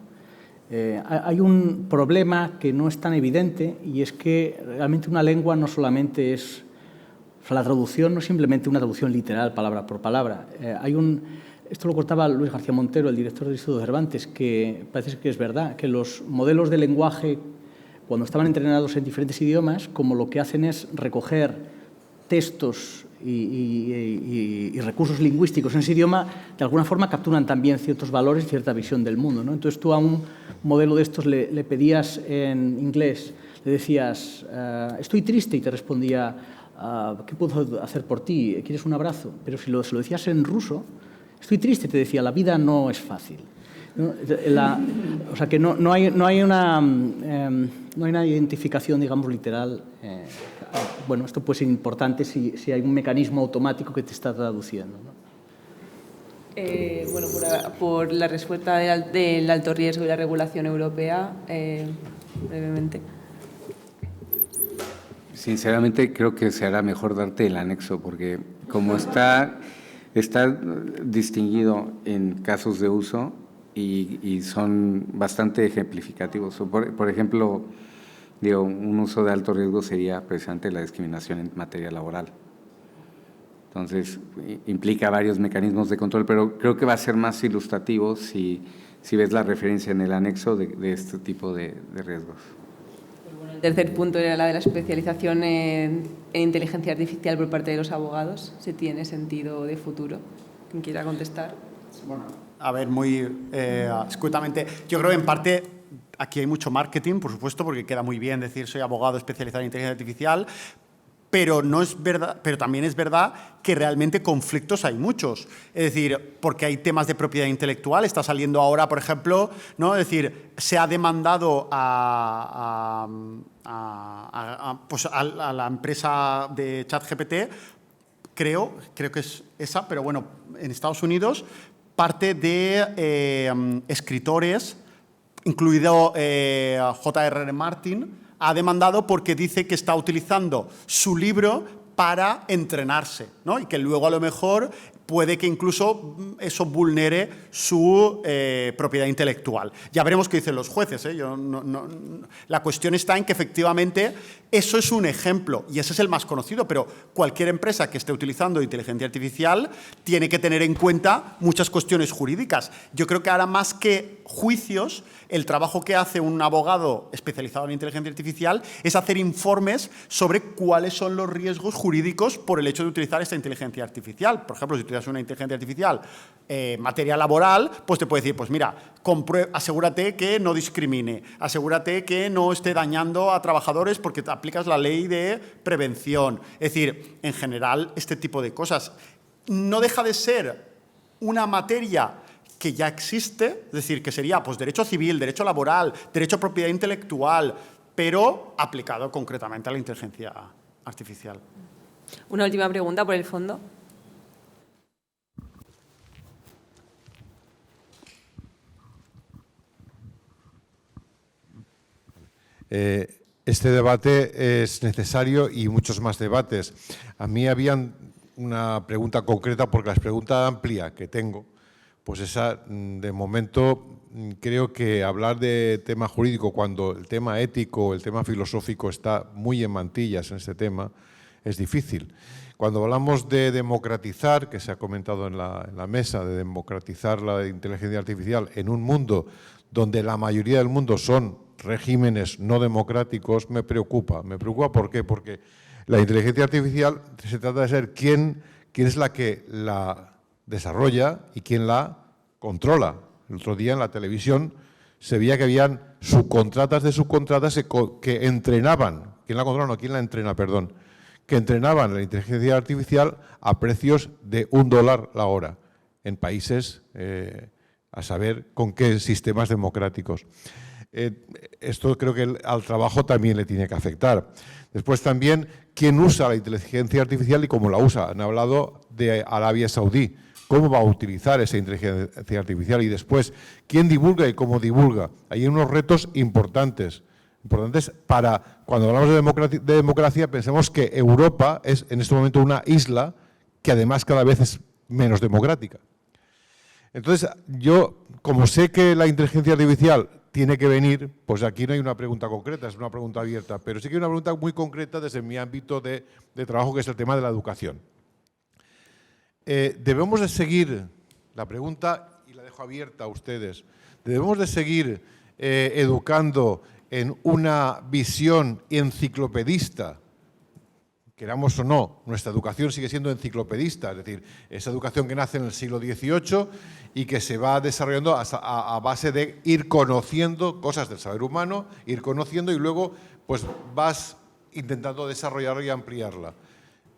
Hay un problema que no es tan evidente y es que realmente una lengua no solamente es... O sea, la traducción no es simplemente una traducción literal, palabra por palabra. Esto lo contaba Luis García Montero, el director del Instituto Cervantes, que parece que es verdad, que los modelos de lenguaje, cuando estaban entrenados en diferentes idiomas, como lo que hacen es recoger textos y recursos lingüísticos en ese idioma, de alguna forma capturan también ciertos valores y cierta visión del mundo, ¿no? Entonces tú a un modelo de estos le pedías en inglés, le decías, estoy triste, y te respondía, ¿qué puedo hacer por ti? ¿Quieres un abrazo? Pero si se lo decías en ruso, estoy triste, te decía, la vida no es fácil. ¿No? O sea que no hay una identificación, digamos, literal. Bueno, esto puede ser importante si hay un mecanismo automático que te está traduciendo, ¿no? Bueno, por la respuesta del alto riesgo y la regulación europea, brevemente. Sinceramente, creo que será mejor darte el anexo, porque como está distinguido en casos de uso y son bastante ejemplificativos. Por ejemplo, un uso de alto riesgo sería precisamente la discriminación en materia laboral. Entonces, implica varios mecanismos de control, pero creo que va a ser más ilustrativo si ves la referencia en el anexo de este tipo de riesgos. El tercer punto era la de la especialización en inteligencia artificial por parte de los abogados. ¿Se tiene sentido de futuro? ¿Quién quiera contestar? Bueno, a ver, muy escuetamente. Yo creo que en parte aquí hay mucho marketing, por supuesto, porque queda muy bien decir soy abogado especializado en inteligencia artificial, pero no es verdad, pero también es verdad que realmente conflictos hay muchos. Es decir, porque hay temas de propiedad intelectual, está saliendo ahora, por ejemplo, ¿no? Es decir, se ha demandado a la empresa de ChatGPT, creo que es esa, pero bueno, en Estados Unidos, parte de escritores, incluido J.R.R. Martin, ha demandado porque dice que está utilizando su libro para entrenarse, ¿no? Y que luego a lo mejor puede que incluso eso vulnere su propiedad intelectual. Ya veremos qué dicen los jueces, ¿eh? La cuestión está en que efectivamente eso es un ejemplo y ese es el más conocido, pero cualquier empresa que esté utilizando inteligencia artificial tiene que tener en cuenta muchas cuestiones jurídicas. Yo creo que ahora más que juicios, el trabajo que hace un abogado especializado en inteligencia artificial es hacer informes sobre cuáles son los riesgos jurídicos por el hecho de utilizar esta inteligencia artificial. Por ejemplo, si utilizas una inteligencia artificial en materia laboral, pues te puede decir, pues mira, asegúrate que no discrimine, asegúrate que no esté dañando a trabajadores porque te aplicas la ley de prevención. Es decir, en general, este tipo de cosas. No deja de ser una materia que ya existe, es decir, que sería pues, derecho civil, derecho laboral, derecho a propiedad intelectual, pero aplicado concretamente a la inteligencia artificial. Una última pregunta por el fondo. Este debate es necesario y muchos más debates. A mí había una pregunta concreta, porque la pregunta amplia que tengo, pues esa, de momento, creo que hablar de tema jurídico cuando el tema ético, el tema filosófico está muy en mantillas en este tema, es difícil. Cuando hablamos de democratizar, que se ha comentado en la mesa, de democratizar la inteligencia artificial en un mundo donde la mayoría del mundo son regímenes no democráticos, me preocupa. ¿Me preocupa por qué? Porque La inteligencia artificial se trata de ser quién es la que la desarrolla y quién la controla. El otro día en la televisión se veía que habían subcontratas de subcontratas que entrenaban, ¿quién la controla? No, ¿quién la entrena? Perdón. Que entrenaban la inteligencia artificial a precios de $1 la hora en países, a saber con qué sistemas democráticos. Esto creo que al trabajo también le tiene que afectar. Después también, ¿quién usa la inteligencia artificial y cómo la usa? Han hablado de Arabia Saudí. ¿Cómo va a utilizar esa inteligencia artificial? Y después, ¿quién divulga y cómo divulga? Hay unos retos importantes para, cuando hablamos de democracia, pensemos que Europa es en este momento una isla que además cada vez es menos democrática. Entonces, yo, como sé que la inteligencia artificial tiene que venir, pues aquí no hay una pregunta concreta, es una pregunta abierta, pero sí que hay una pregunta muy concreta desde mi ámbito de trabajo, que es el tema de la educación. Debemos de seguir, la pregunta, y la dejo abierta a ustedes, debemos de seguir educando en una visión enciclopedista, queramos o no, nuestra educación sigue siendo enciclopedista, es decir, esa educación que nace en el siglo XVIII y que se va desarrollando a base de ir conociendo cosas del saber humano, ir conociendo y luego pues vas intentando desarrollarla y ampliarla.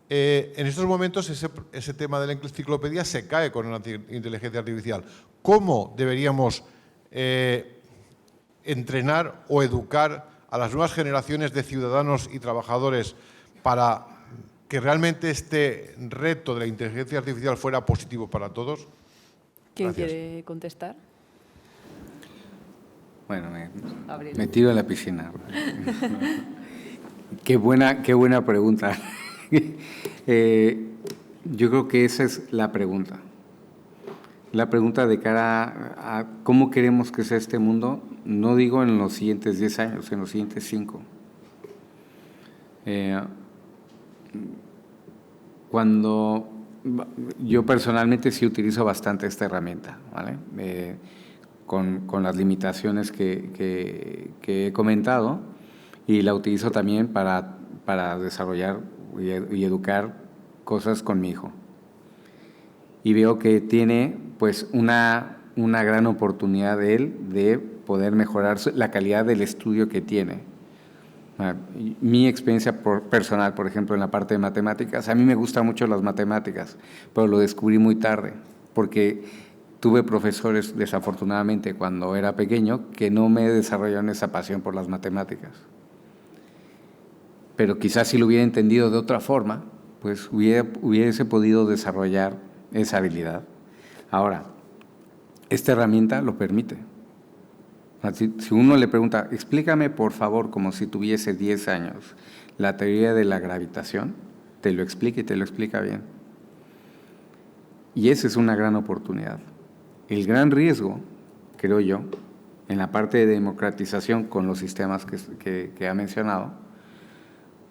En estos momentos ese tema de la enciclopedia se cae con la inteligencia artificial. ¿Cómo deberíamos entrenar o educar a las nuevas generaciones de ciudadanos y trabajadores para que realmente este reto de la inteligencia artificial fuera positivo para todos? ¿Quién Gracias. quiere contestar? Bueno, me tiro a la piscina. Qué buena pregunta. Yo creo que esa es la pregunta. La pregunta de cara a cómo queremos que sea este mundo, no digo en los siguientes 10 años, en los siguientes 5. Cuando yo personalmente sí utilizo bastante esta herramienta, ¿vale? Con las limitaciones que he comentado, y la utilizo también para desarrollar y educar cosas con mi hijo. Y veo que tiene pues una gran oportunidad de él de poder mejorar la calidad del estudio que tiene. Mi experiencia personal, por ejemplo, en la parte de matemáticas, a mí me gustan mucho las matemáticas, pero lo descubrí muy tarde, porque tuve profesores, desafortunadamente, cuando era pequeño, que no me desarrollaron esa pasión por las matemáticas. Pero quizás si lo hubiera entendido de otra forma, pues hubiese podido desarrollar esa habilidad. Ahora, esta herramienta lo permite. Si uno le pregunta, explícame por favor, como si tuviese 10 años, la teoría de la gravitación, te lo explica y te lo explica bien. Y esa es una gran oportunidad. El gran riesgo, creo yo, en la parte de democratización con los sistemas que ha mencionado,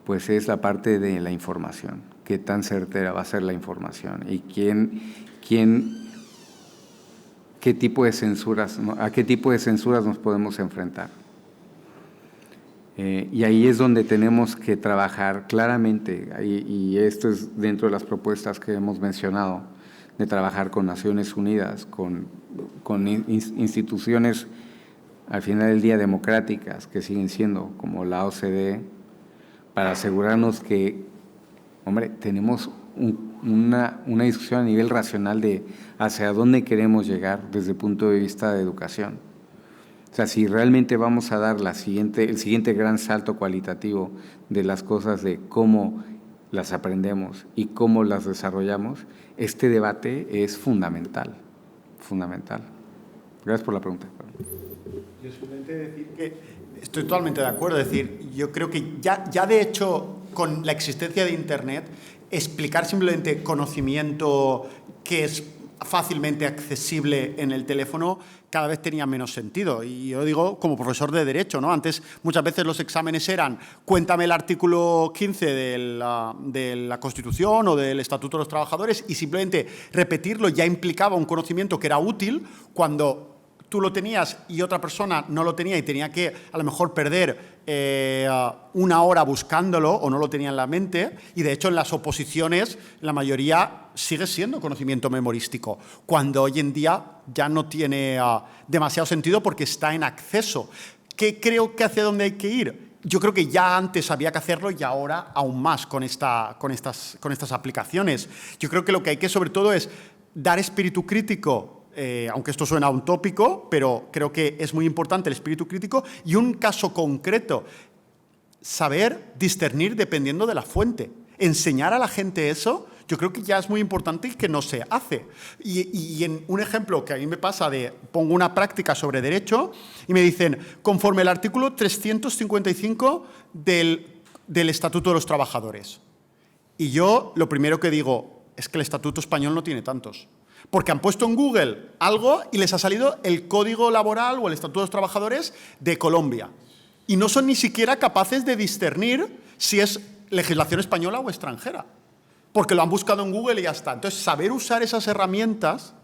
pues es la parte de la información. ¿Qué tan certera va a ser la información? Y qué tipo de censuras, a qué tipo de censuras nos podemos enfrentar. Y ahí es donde tenemos que trabajar claramente, y esto es dentro de las propuestas que hemos mencionado, de trabajar con Naciones Unidas, con instituciones, al final del día, democráticas, que siguen siendo como la OCDE, para asegurarnos que, hombre, tenemos una discusión a nivel racional de hacia dónde queremos llegar desde el punto de vista de educación. O sea, si realmente vamos a dar el siguiente gran salto cualitativo de las cosas, de cómo las aprendemos y cómo las desarrollamos, este debate es fundamental, fundamental. Gracias por la pregunta. Yo simplemente decir que estoy totalmente de acuerdo. Es decir, yo creo que ya de hecho, con la existencia de Internet, explicar simplemente conocimiento que es fácilmente accesible en el teléfono cada vez tenía menos sentido. Y yo digo, como profesor de Derecho, ¿no? Antes muchas veces los exámenes eran cuéntame el artículo 15 de la Constitución o del Estatuto de los Trabajadores, y simplemente repetirlo ya implicaba un conocimiento que era útil cuando tú lo tenías y otra persona no lo tenía y tenía que a lo mejor perder una hora buscándolo o no lo tenía en la mente, y de hecho en las oposiciones la mayoría sigue siendo conocimiento memorístico, cuando hoy en día ya no tiene demasiado sentido porque está en acceso. ¿Qué creo que hacia dónde hay que ir? Yo creo que ya antes había que hacerlo y ahora aún más con estas aplicaciones. Yo creo que lo que hay que sobre todo es dar espíritu crítico, aunque esto suena a un tópico, pero creo que es muy importante el espíritu crítico y un caso concreto, saber discernir dependiendo de la fuente. Enseñar a la gente eso, yo creo que ya es muy importante y que no se hace. Y en un ejemplo que a mí me pasa pongo una práctica sobre derecho y me dicen, conforme el artículo 355 del Estatuto de los Trabajadores. Y yo lo primero que digo es que el Estatuto español no tiene tantos. Porque han puesto en Google algo y les ha salido el Código Laboral o el Estatuto de los Trabajadores de Colombia. Y no son ni siquiera capaces de discernir si es legislación española o extranjera. Porque lo han buscado en Google y ya está. Entonces, saber usar esas herramientas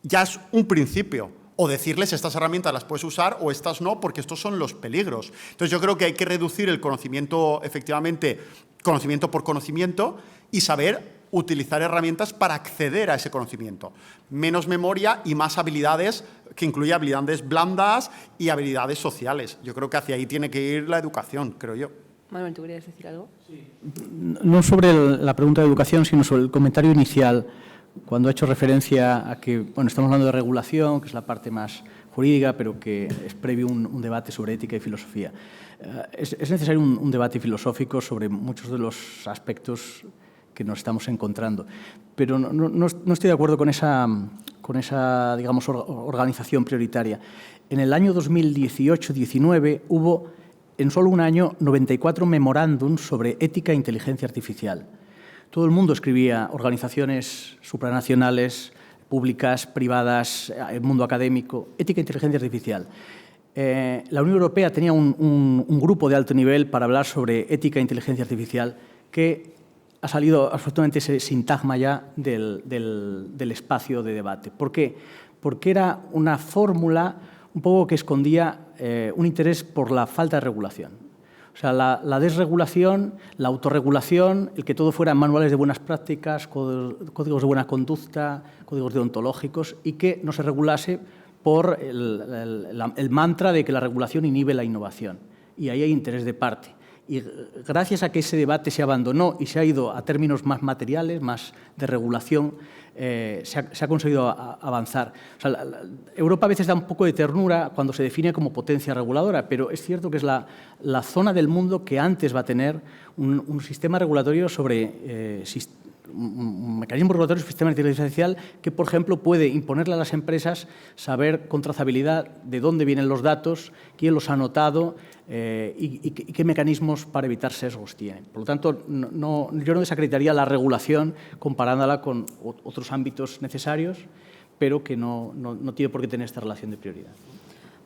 ya es un principio. O decirles, estas herramientas las puedes usar o estas no, porque estos son los peligros. Entonces, yo creo que hay que reducir el conocimiento, efectivamente, conocimiento por conocimiento, y saber utilizar herramientas para acceder a ese conocimiento. Menos memoria y más habilidades, que incluye habilidades blandas y habilidades sociales. Yo creo que hacia ahí tiene que ir la educación, creo yo. Manuel, ¿tú querías decir algo? Sí. No sobre la pregunta de educación, sino sobre el comentario inicial, cuando ha hecho referencia a que, bueno, estamos hablando de regulación, que es la parte más jurídica, pero que es previo un debate sobre ética y filosofía. Es necesario un debate filosófico sobre muchos de los aspectos que nos estamos encontrando. Pero no estoy de acuerdo con esa digamos, organización prioritaria. En el año 2018-19 hubo, en solo un año, 94 memorándums sobre ética e inteligencia artificial. Todo el mundo escribía, organizaciones supranacionales, públicas, privadas, el mundo académico, ética e inteligencia artificial. La Unión Europea tenía un grupo de alto nivel para hablar sobre ética e inteligencia artificial que ha salido absolutamente ese sintagma ya del espacio de debate. ¿Por qué? Porque era una fórmula un poco que escondía un interés por la falta de regulación. O sea, la desregulación, la autorregulación, el que todo fuera manuales de buenas prácticas, códigos de buena conducta, códigos deontológicos, y que no se regulase por el mantra de que la regulación inhibe la innovación. Y ahí hay interés de parte. Y gracias a que ese debate se abandonó y se ha ido a términos más materiales, más de regulación, se ha conseguido avanzar. O sea, Europa a veces da un poco de ternura cuando se define como potencia reguladora, pero es cierto que es la zona del mundo que antes va a tener un sistema regulatorio sobre un mecanismo regulatorio, un sistema de inteligencia artificial que, por ejemplo, puede imponerle a las empresas saber con trazabilidad de dónde vienen los datos, quién los ha anotado y qué mecanismos para evitar sesgos tienen. Por lo tanto, yo no desacreditaría la regulación comparándola con otros ámbitos necesarios, pero que no tiene por qué tener esta relación de prioridad.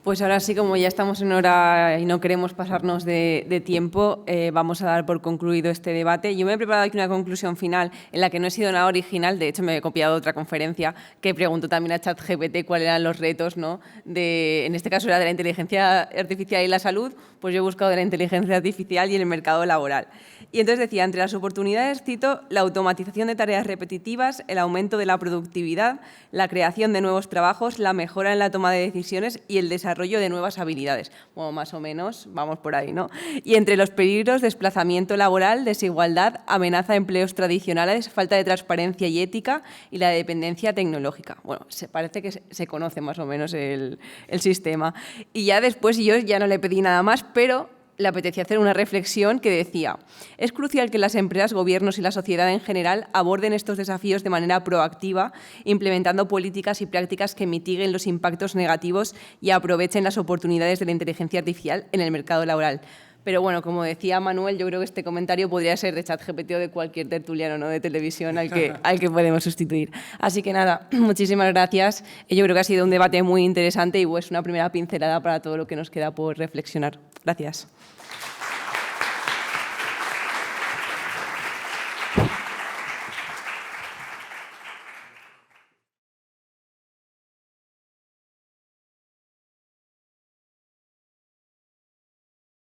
Pues ahora sí, como ya estamos en hora y no queremos pasarnos de tiempo, vamos a dar por concluido este debate. Yo me he preparado aquí una conclusión final en la que no he sido nada original. De hecho, me he copiado otra conferencia que preguntó también a ChatGPT cuáles eran los retos, ¿no? En este caso era de la inteligencia artificial y la salud, pues yo he buscado de la inteligencia artificial y el mercado laboral. Y entonces decía, entre las oportunidades cito la automatización de tareas repetitivas, el aumento de la productividad, la creación de nuevos trabajos, la mejora en la toma de decisiones y el desarrollo de nuevas habilidades. Bueno, más o menos, vamos por ahí, ¿no? Y entre los peligros, desplazamiento laboral, desigualdad, amenaza de empleos tradicionales, falta de transparencia y ética y la dependencia tecnológica. Bueno, parece que se conoce más o menos el sistema. Y ya después, yo ya no le pedí nada más, pero le apetecía hacer una reflexión que decía: es crucial que las empresas, gobiernos y la sociedad en general aborden estos desafíos de manera proactiva, implementando políticas y prácticas que mitiguen los impactos negativos y aprovechen las oportunidades de la inteligencia artificial en el mercado laboral. Pero bueno, como decía Manuel, yo creo que este comentario podría ser de ChatGPT o de cualquier tertuliano, ¿no?, de televisión al que podemos sustituir. Así que nada, muchísimas gracias. Yo creo que ha sido un debate muy interesante y es una primera pincelada para todo lo que nos queda por reflexionar. Gracias.